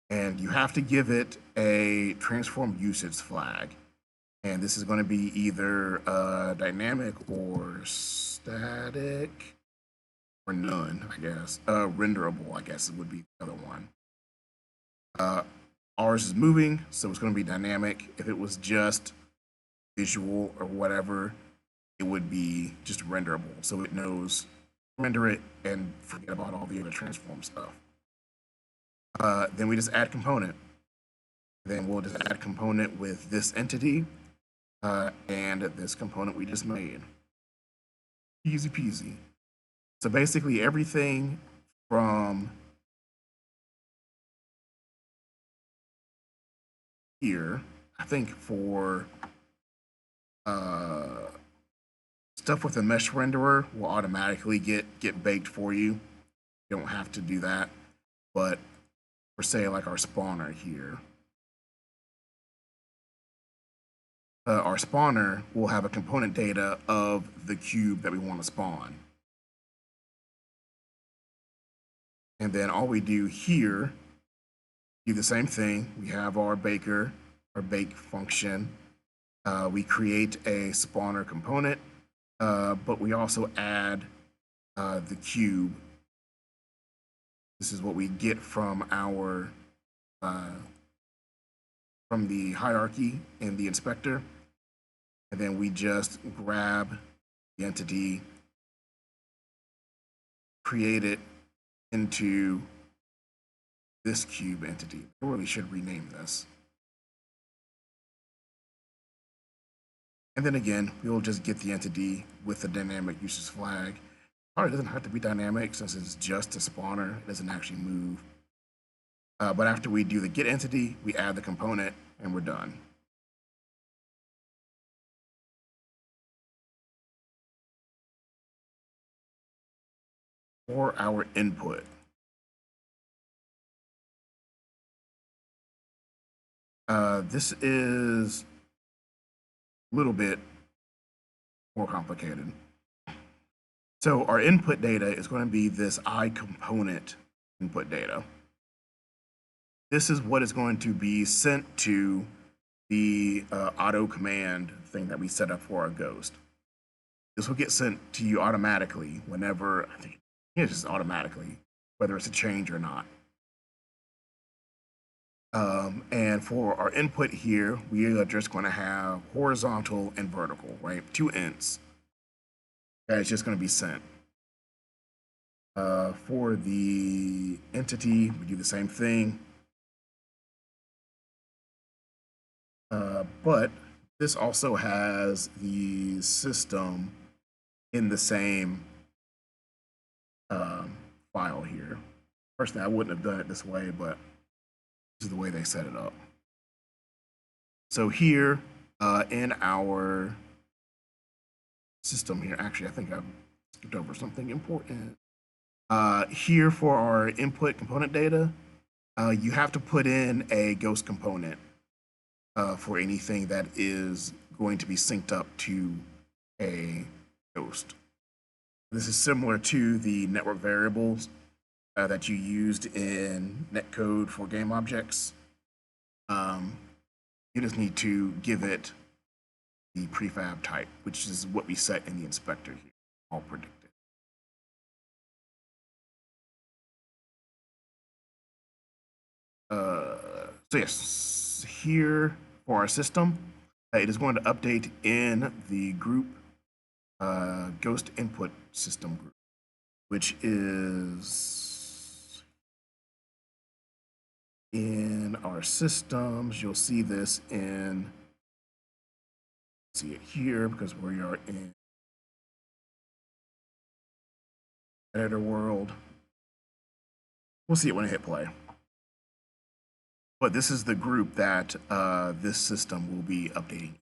And you have to give it a transform usage flag. And this is going to be either dynamic or static or none, I guess. Renderable, I guess, would be the other one. Ours is moving, so it's going to be dynamic. If it was just visual or whatever, it would be just renderable. So it knows render it and forget about all the other transform stuff. Then we just add component. Then we'll just add component with this entity and this component we just made. Easy peasy. So basically everything from here, I think for stuff with a mesh renderer will automatically get baked for you. You don't have to do that. But for say like our spawner here, our spawner will have a component data of the cube that we want to spawn. And then all we do here, do the same thing. We have our baker, our bake function. We create a spawner component, but we also add the cube. This is what we get from our from the hierarchy in the inspector. And then we just grab the entity, create it into this cube entity. I really should rename this. And then again, we'll just get the entity with the dynamic usage flag. Probably doesn't have to be dynamic since it's just a spawner. It doesn't actually move. But after we do the get entity, we add the component and we're done. For our input, this is a little bit more complicated. So our input data is going to be this I component input data. This is what is going to be sent to the auto command thing that we set up for our ghost. This will get sent to you automatically whenever, I think it's just automatically, whether it's a change or not. And for our input here, we are just going to have horizontal and vertical, right? 2 ints. That is just going to be sent. For the entity, we do the same thing. But this also has the system in the same file here. Personally, I wouldn't have done it this way, but this is the way they set it up. So here in our system here, actually, I think I've skipped over something important. Here for our input component data, you have to put in a ghost component for anything that is going to be synced up to a ghost. This is similar to the network variables that you used in Netcode for game objects. You just need to give it the prefab type, which is what we set in the inspector here, all predicted. So yes, here for our system, it is going to update in the group ghost input system group, which is in our systems. You'll see this in, see it here because we are in editor world. We'll see it when I hit play. But this is the group that this system will be updating.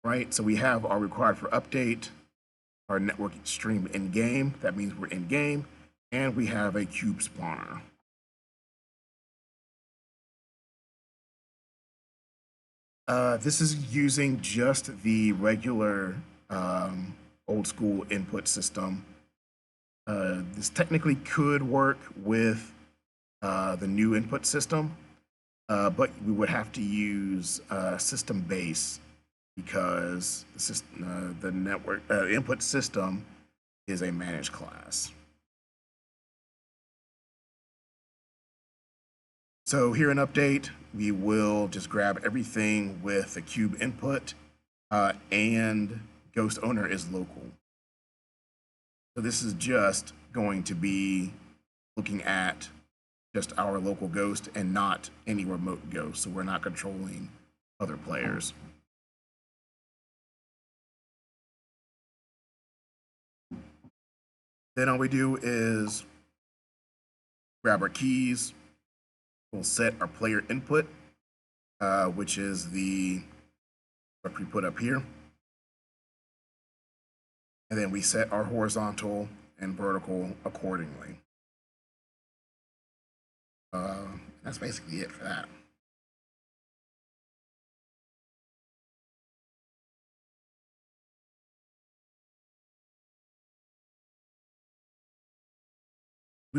Right, so we have our required for update, our network stream in game. That means we're in game, and we have a cube spawner. This is using just the regular old school input system. This technically could work with the new input system, but we would have to use system base because the, system, the network input system is a managed class. So here in update, we will just grab everything with the cube input and ghost owner is local. So this is just going to be looking at just our local ghost and not any remote ghost. So we're not controlling other players. Then all we do is grab our keys. We'll set our player input, which is the what we put up here. And then we set our horizontal and vertical accordingly. That's basically it for that.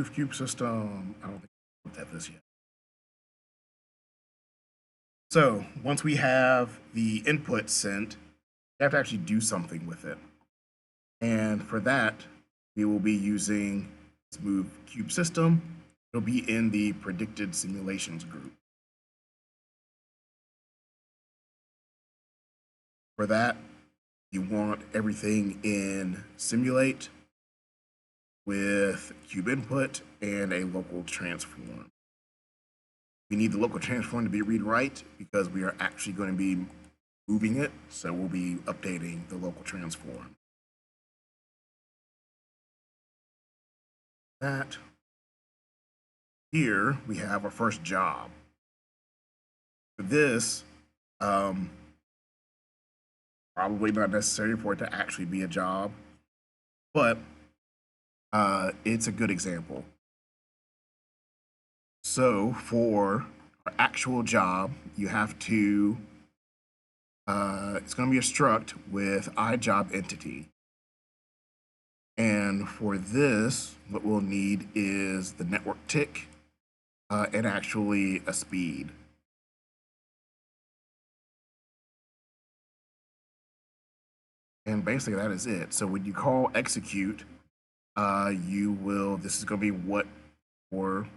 Move cube system. I don't think I looked at this yet. So once we have the input sent, we have to actually do something with it. And for that, we will be using this move cube system. It'll be in the predicted simulations group. For that, you want everything in simulate with cube input and a local transform. We need the local transform to be read-write because we are actually going to be moving it, so we'll be updating the local transform. That. Here we have our first job. For this, probably not necessary for it to actually be a job, but it's a good example. So for our actual job, you have to, it's going to be a struct with iJob entity. And for this, what we'll need is the network tick and actually a speed. And basically that is it. So when you call execute, this is going to be what your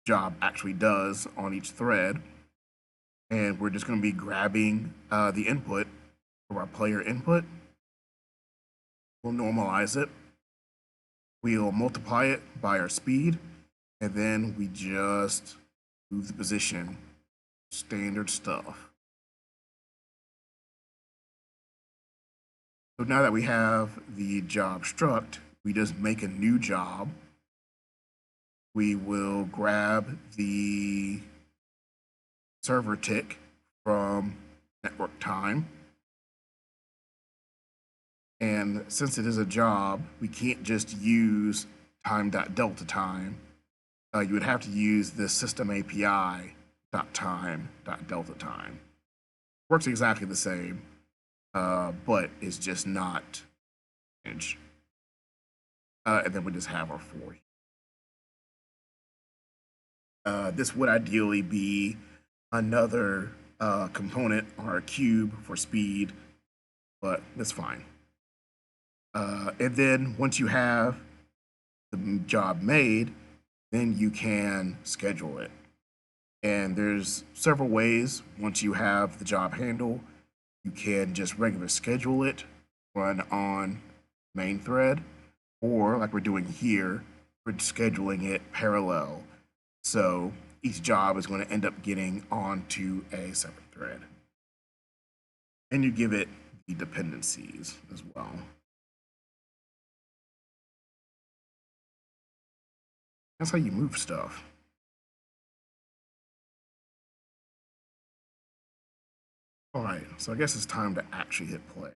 job actually does on each thread. And we're just going to be grabbing the input from our player input. We'll normalize it. We'll multiply it by our speed. And then we just move the position. Standard stuff. So now that we have the job struct, we just make a new job. We will grab the server tick from network time. And since it is a job, we can't just use time.delta time. You would have to use this system API.time.delta time. Works exactly the same, but it's just not inch. And then we just have our for. This would ideally be another component on our cube for speed, but that's fine. And then once you have the job made, then you can schedule it. And there's several ways. Once you have the job handle, you can just regular schedule it, run on main thread, or like we're doing here, we're scheduling it parallel. So each job is going to end up getting onto a separate thread. And you give it the dependencies as well. That's how you move stuff. All right, so I guess it's time to actually hit play.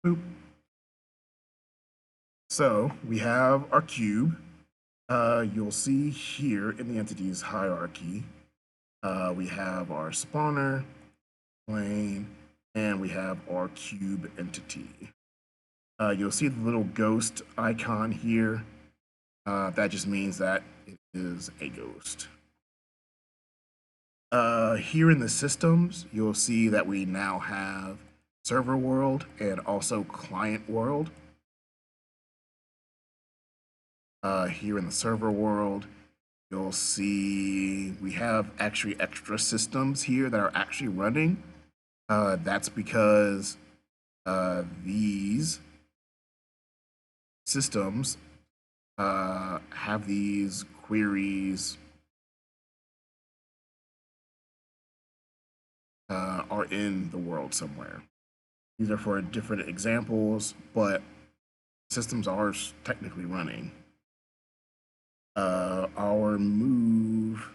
Boop. So we have our cube. You'll see here in the entities hierarchy, we have our spawner, plane, and we have our cube entity. You'll see the little ghost icon here. That just means that it is a ghost. Here in the systems, you'll see that we now have server world and also client world. Here in the server world, you'll see we have actually extra systems here that are actually running. That's because these systems have these queries are in the world somewhere. These are for different examples, but systems are technically running. Our move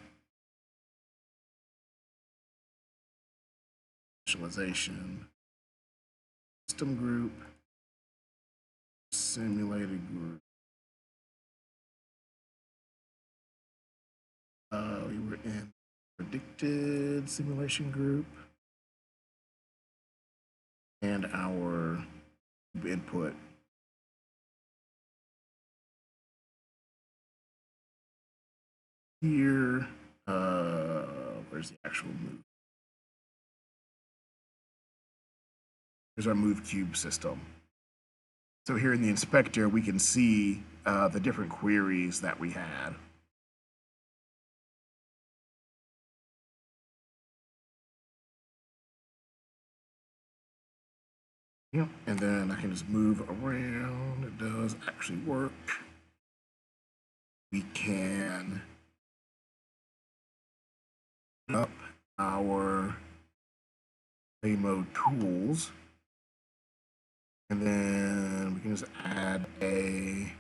initialization system group simulated group. We were in predicted simulation group, and our input. Here, where's the actual move? Here's our move cube system. So here in the inspector, we can see the different queries that we had. Yep, and then I can just move around. It does actually work. We can up our play mode tools, and then we can just add a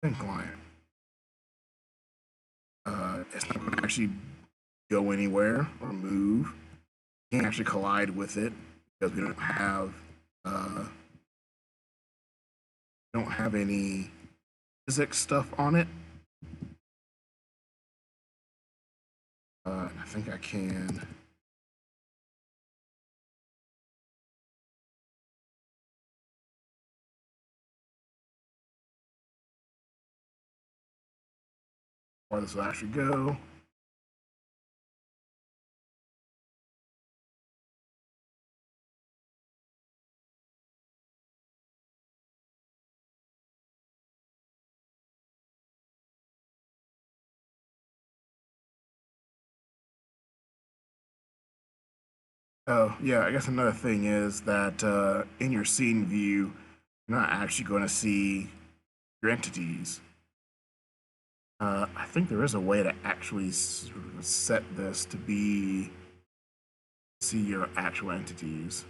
thin client. It's not going to actually go anywhere or move. You can't actually collide with it because we don't have any physics stuff on it. I think I can. Or this will actually go. Oh, yeah, I guess another thing is that in your scene view, you're not actually going to see your entities. I think there is a way to actually sort of set this to see your actual entities.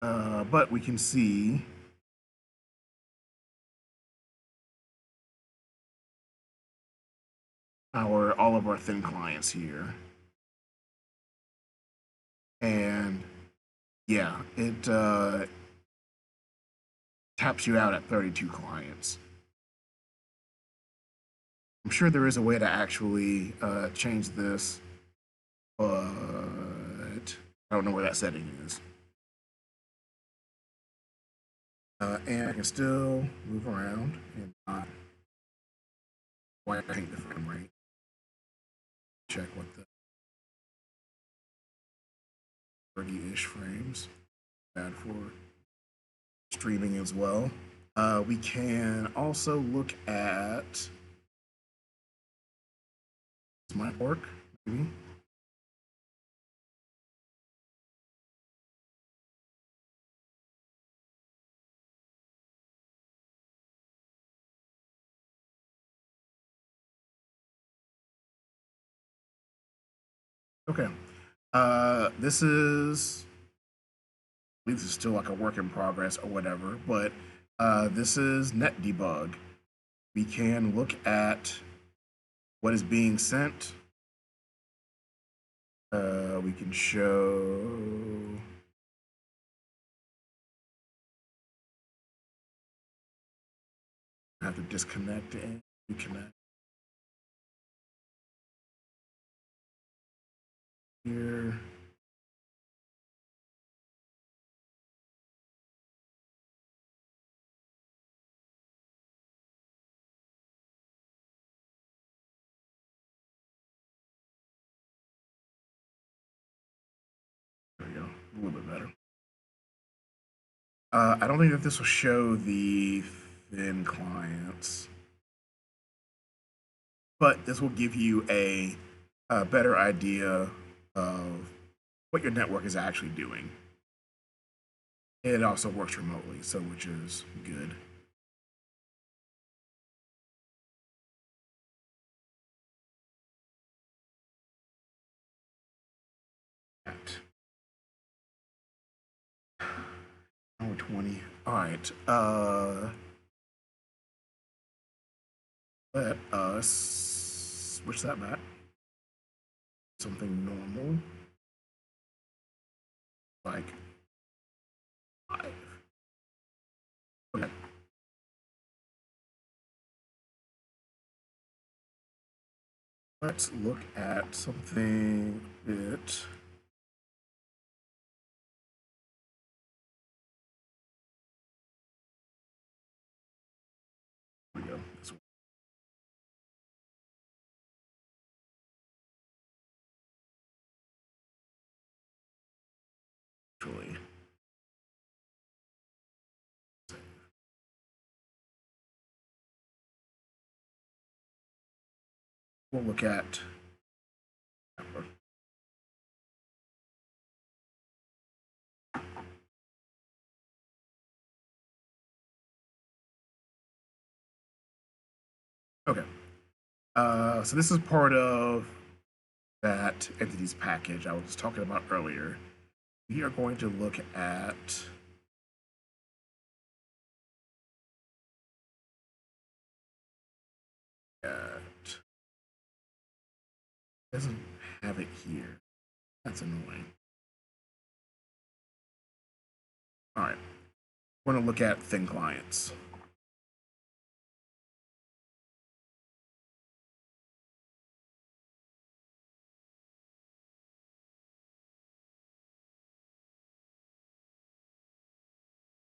But we can see all of our thin clients here. And yeah, it taps you out at 32 clients. I'm sure there is a way to actually change this, but I don't know where that setting is. And I can still move around and not quite paint the frame rate. Check what the 30-ish frames bad for streaming as well. We can also look at this might work, maybe. Okay. This is, I believe this is still like a work in progress or whatever, but this is net debug. We can look at what is being sent. We can show I have to disconnect and reconnect. Here. There we go. A little bit better. I don't think that this will show the thin clients, but this will give you a better idea of what your network is actually doing. It also works remotely, so which is good. At 20. All right. Let us switch that back. Something normal. Like 5. Okay. Let's look at something a bit. Here we go. This one. Actually, we'll look at. Okay. So this is part of that entities package I was talking about earlier. We are going to look at doesn't have it here. That's annoying. All right. We're going to look at thin clients.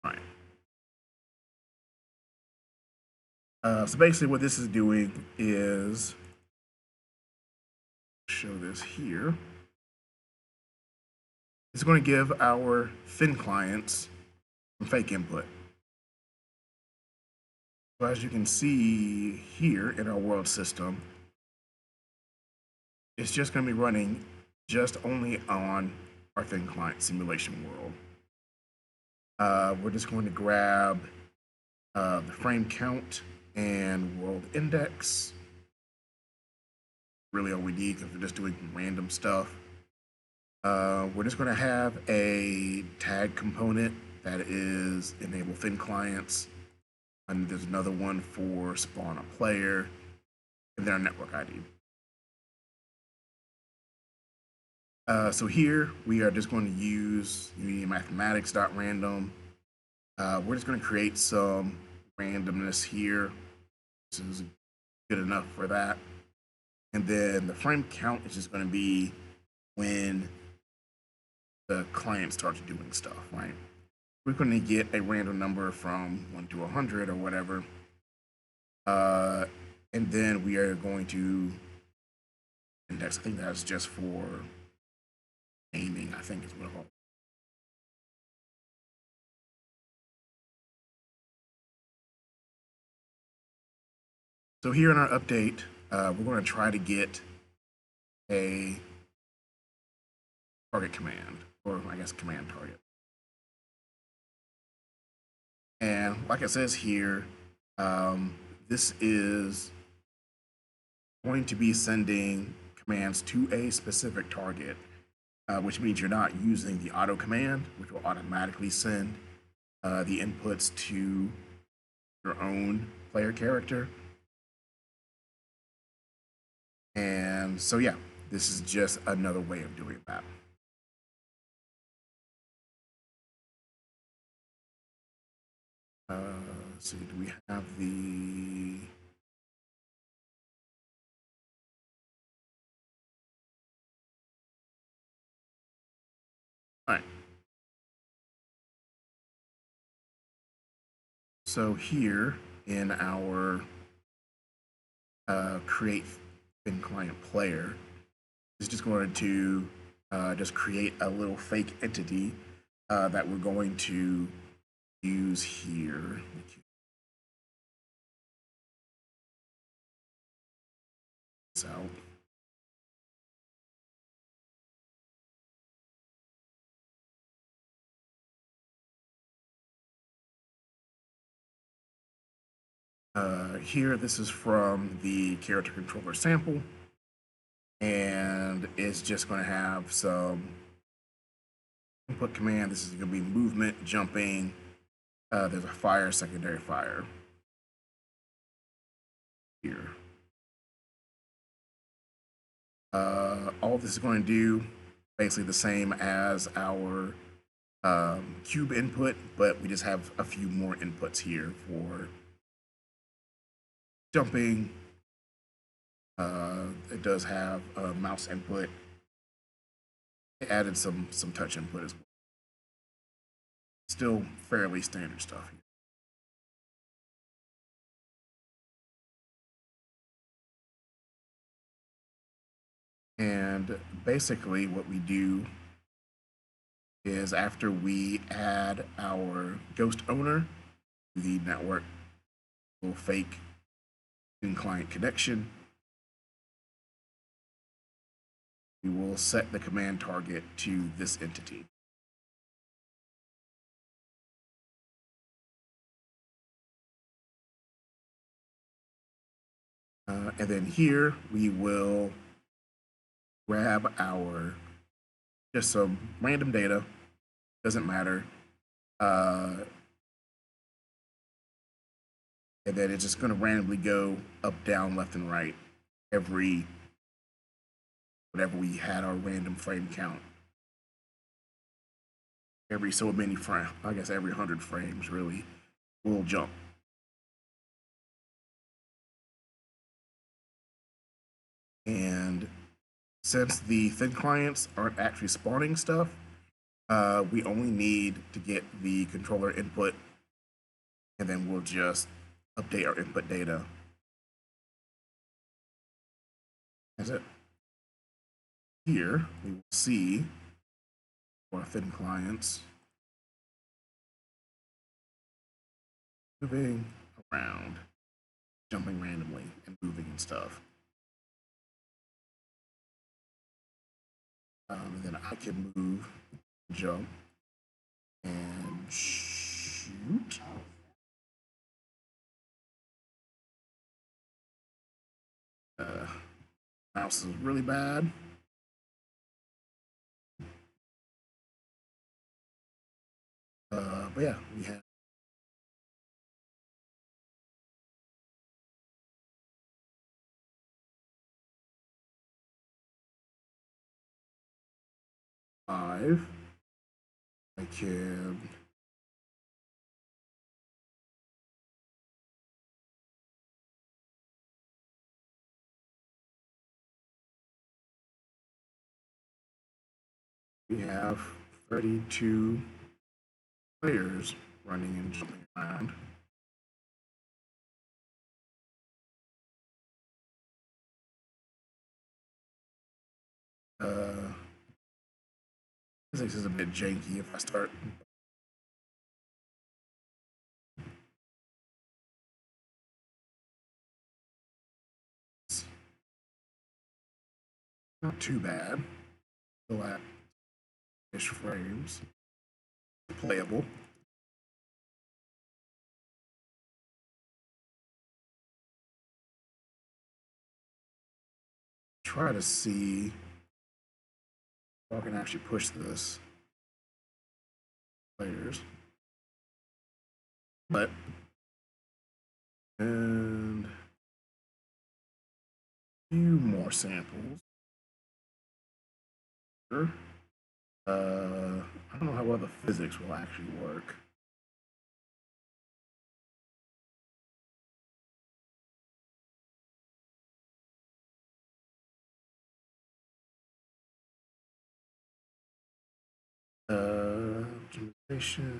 All right. So basically what this is doing is, show this here. It's going to give our thin clients some fake input. So as you can see here in our world system, it's just going to be running just only on our thin client simulation world. We're just going to grab the frame count and world index. Really all we need because we're just doing random stuff. We're just going to have a tag component that is enable thin clients. And there's another one for spawn a player, and then our network ID. So here we are just going to use mathematics.random. We're just going to create some randomness here. This is good enough for that. And then the frame count is just going to be when the client starts doing stuff, right? We're going to get a random number from 1 to 100 or whatever. And then we are going to index. I think that's just for aiming, I think is what it's. So here in our update, we're going to try to get a target command, or I guess command target. And like it says here, this is going to be sending commands to a specific target, which means you're not using the auto command, which will automatically send the inputs to your own player character. And so, yeah, this is just another way of doing that. Let's see, do we have the... All right. So here in our create thin client player, is just going to just create a little fake entity that we're going to use here. So here, this is from the character controller sample, and it's just going to have some input command. This is going to be movement, jumping. There's a fire, secondary fire here. All this is going to do basically the same as our cube input, but we just have a few more inputs here for jumping, It does have mouse input. It added some touch input as well. Still fairly standard stuff here. And basically what we do is after we add our ghost owner to the network, we'll fake in-client connection. We will set the command target to this entity. And then here we will grab our just some random data, doesn't matter. And then it's just going to randomly go up, down, left, and right every whatever we had our random frame count. Every so many frame, I guess every 100 frames really will jump. And since the thin clients aren't actually spawning stuff, we only need to get the controller input, and then we'll just update our input data. That's it. Here we will see our thin clients moving around, jumping randomly and moving and stuff. And then I can move, jump, and shoot. Mouse is really bad. But yeah, we have five. I can we have 32 players running and jumping around. Physics is a bit janky if I start. Not too bad. Still at ish frames. Playable. Try to see if I can actually push this. Players. But and a few more samples. I don't know how well the physics will actually work. Optimization.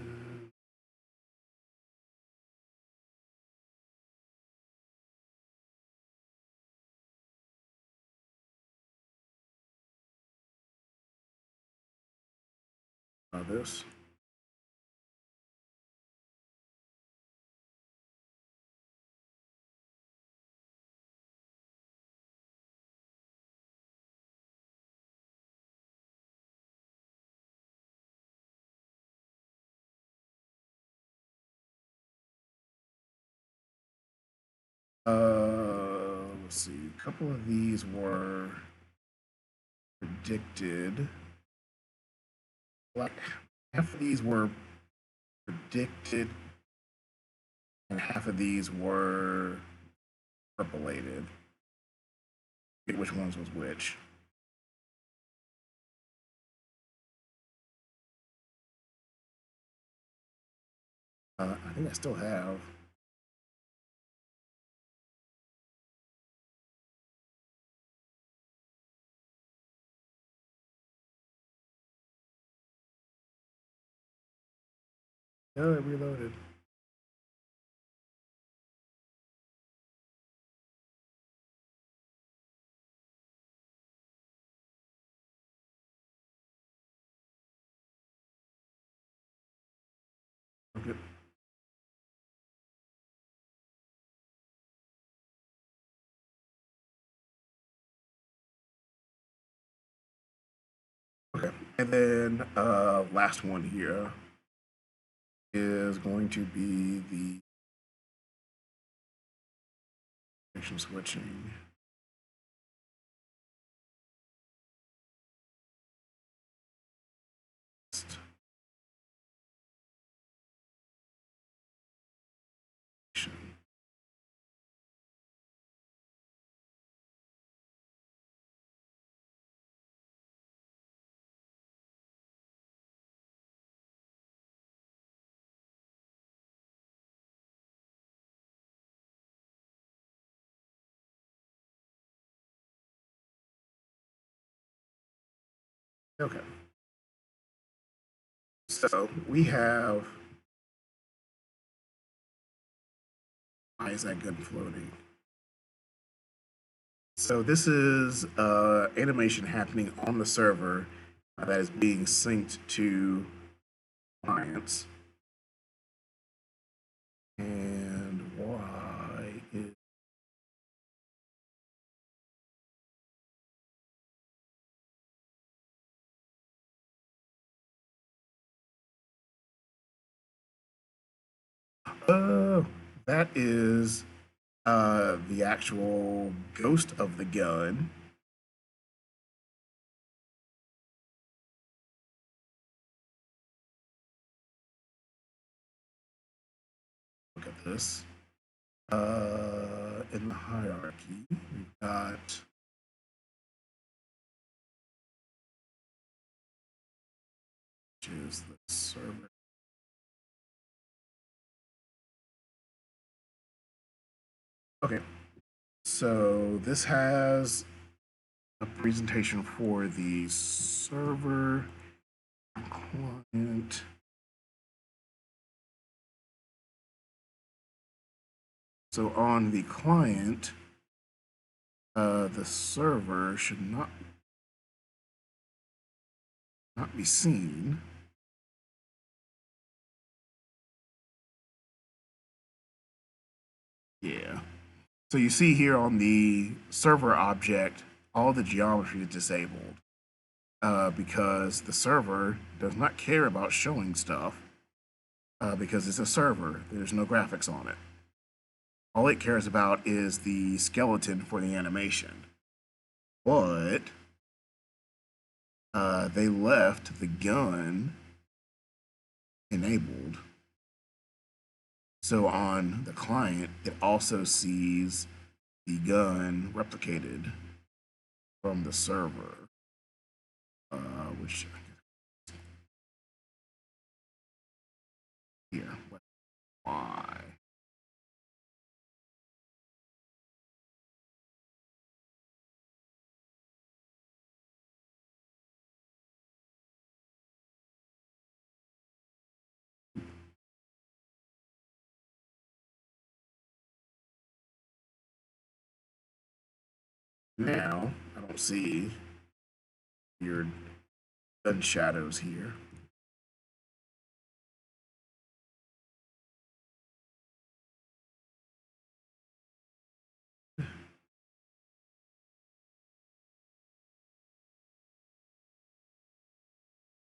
This. Let's see. A couple of these were predicted. Like half of these were predicted, and half of these were interpolated. Forget which ones was which. I think I still have. Oh, it reloaded. Okay. Okay. And then last one here is going to be the direction switching. Okay. So we have, why is that gun floating? So this is animation happening on the server that is being synced to clients. And why is that is the actual ghost of the gun. Look at this. In the hierarchy, we've got which is the server. Okay, so this has a presentation for the server client. So on the client, the server should not be seen. Yeah. So you see here on the server object, all the geometry is disabled because the server does not care about showing stuff because it's a server. There's no graphics on it. All it cares about is the skeleton for the animation. But they left the gun enabled. So on the client, it also sees the gun replicated from the server, which here, why? Now I don't see your gun shadows here.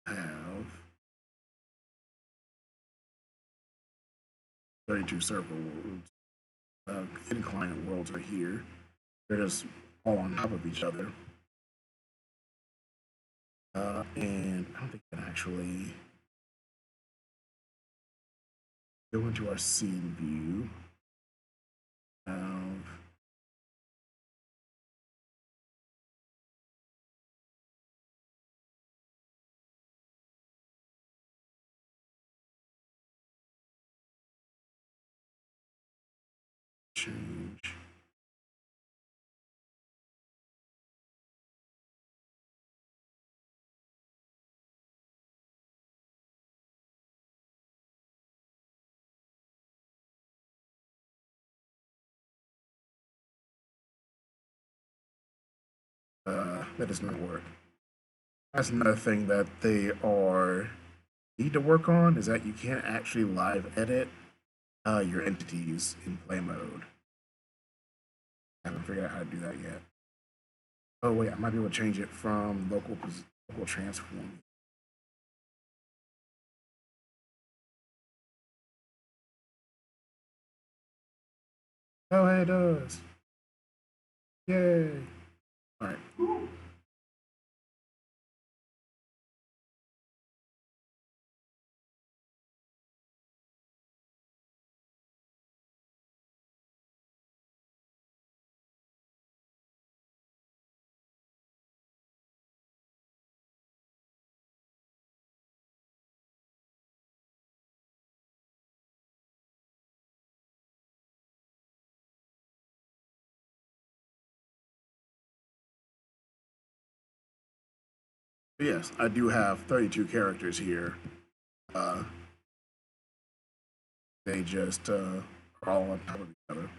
Have 32 server worlds. Hidden client worlds are here. They're just all on top of each other. And I don't think I can actually go into our scene view. Of change. That does not work. That's another thing that they are need to work on is that you can't actually live edit your entities in play mode. I haven't figured out how to do that yet. Oh wait, I might be able to change it from local transform. Oh, hey, it does. Yay! All right. Yes, I do have 32 characters here. Uh, they just are all on top of each other.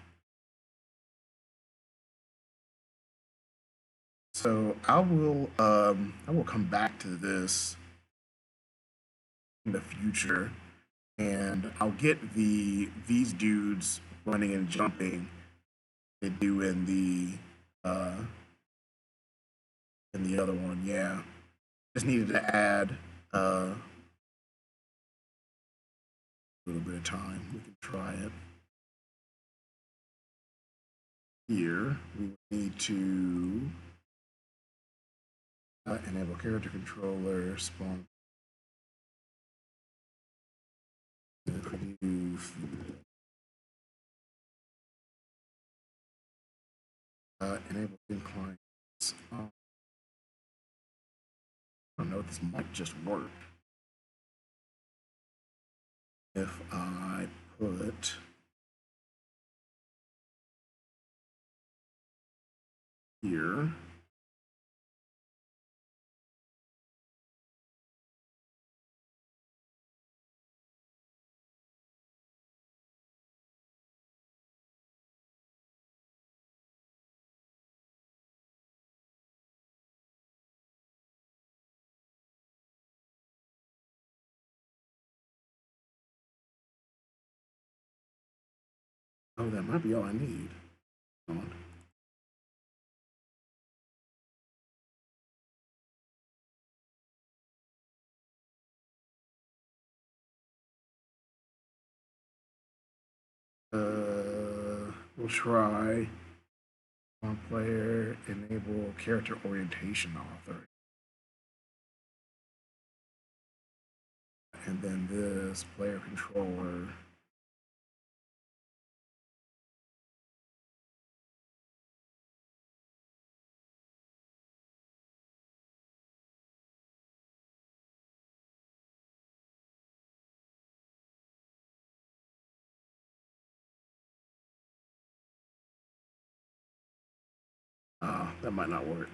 So I will come back to this in the future, and I'll get these dudes running and jumping they do in the other one. Yeah, just needed to add a little bit of time. We can try it here. We need to enable character controller spawn. Enable thin clients. I don't know. This might just work if I put here. Oh, that might be all I need. Hold on. We'll try on player enable character orientation author, and then this player controller. That might not work.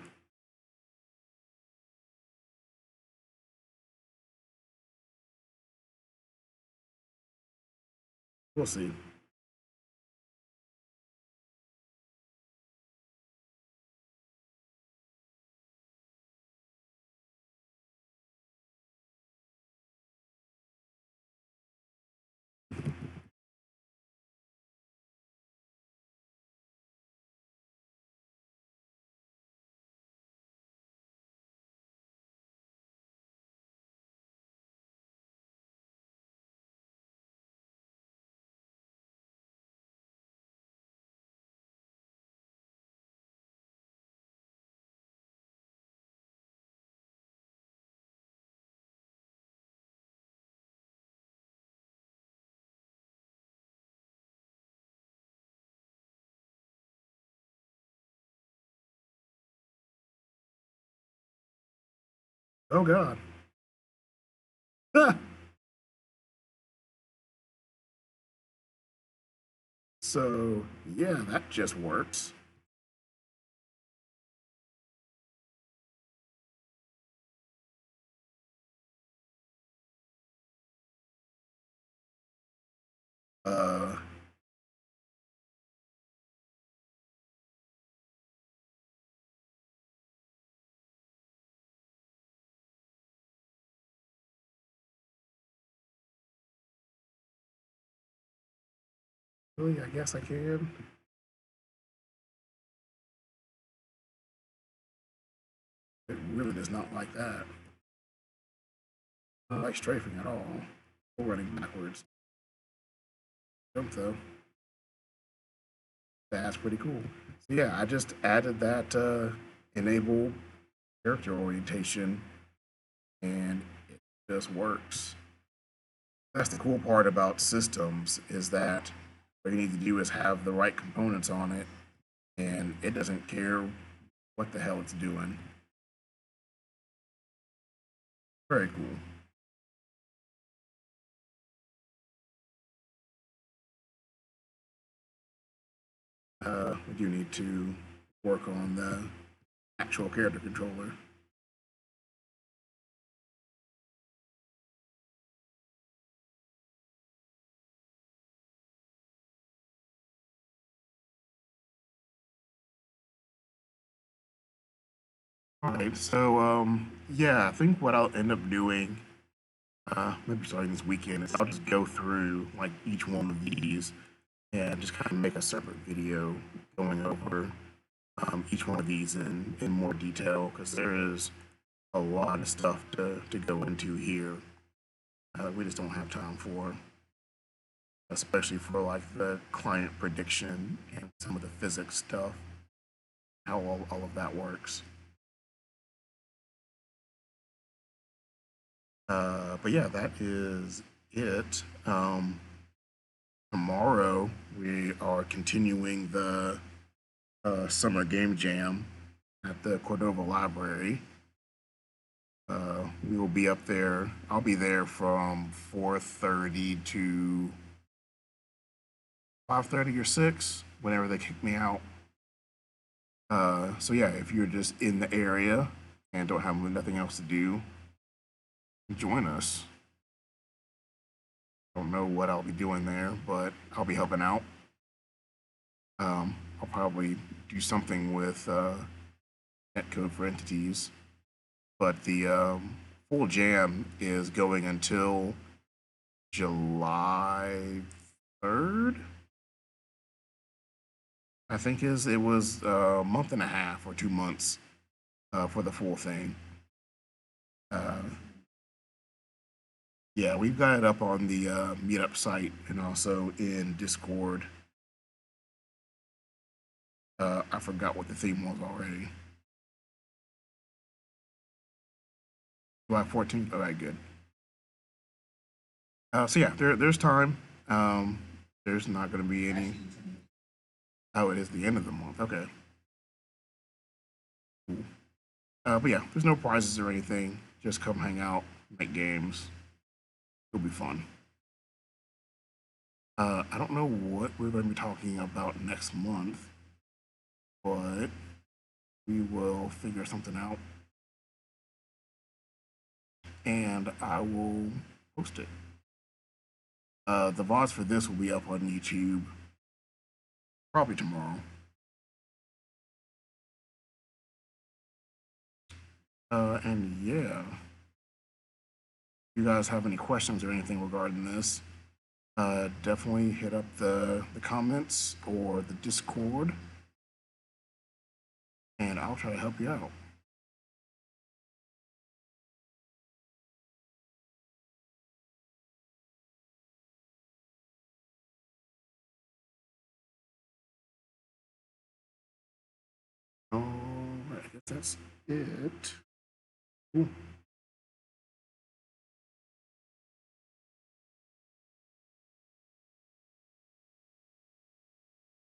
We'll see. Oh God. Ah! So yeah, that just works. Uh, Really, I guess I can. It really does not like that. Not like strafing at all. Or running backwards. Jump though. That's pretty cool. So yeah, I just added that enable character orientation, and it just works. That's the cool part about systems is that what you need to do is have the right components on it, and it doesn't care what the hell it's doing. Very cool. We do need to work on the actual character controller. All right, so yeah, I think what I'll end up doing, maybe starting this weekend, is I'll just go through like each one of these and just kind of make a separate video going over each one of these in more detail because there is a lot of stuff to go into here. We just don't have time for, especially for like the client prediction and some of the physics stuff, how all of that works. But yeah, that is it. Tomorrow we are continuing the summer game jam at the Cordova Library. We will be up there. I'll be there from 4:30 to 5:30 or 6, whenever they kick me out. So yeah, if you're just in the area and don't have nothing else to do, join us. I don't know what I'll be doing there, but I'll be helping out. I'll probably do something with Netcode for entities, but the full jam is going until July 3rd. I think it was a month and a half or 2 months for the full thing. Uh, yeah, we've got it up on the meetup site and also in Discord. I forgot what the theme was already. July 14th. All right, good. So yeah, there's time. There's not going to be any. Oh, it is the end of the month. Okay. Cool. But yeah, there's no prizes or anything. Just come hang out, make games. It'll be fun. I don't know what we're going to be talking about next month, but we will figure something out and I will post it. The VODs for this will be up on YouTube probably tomorrow. And yeah, if you guys have any questions or anything regarding this, definitely hit up the comments or the Discord, and I'll try to help you out. All right, I guess that's it. Cool.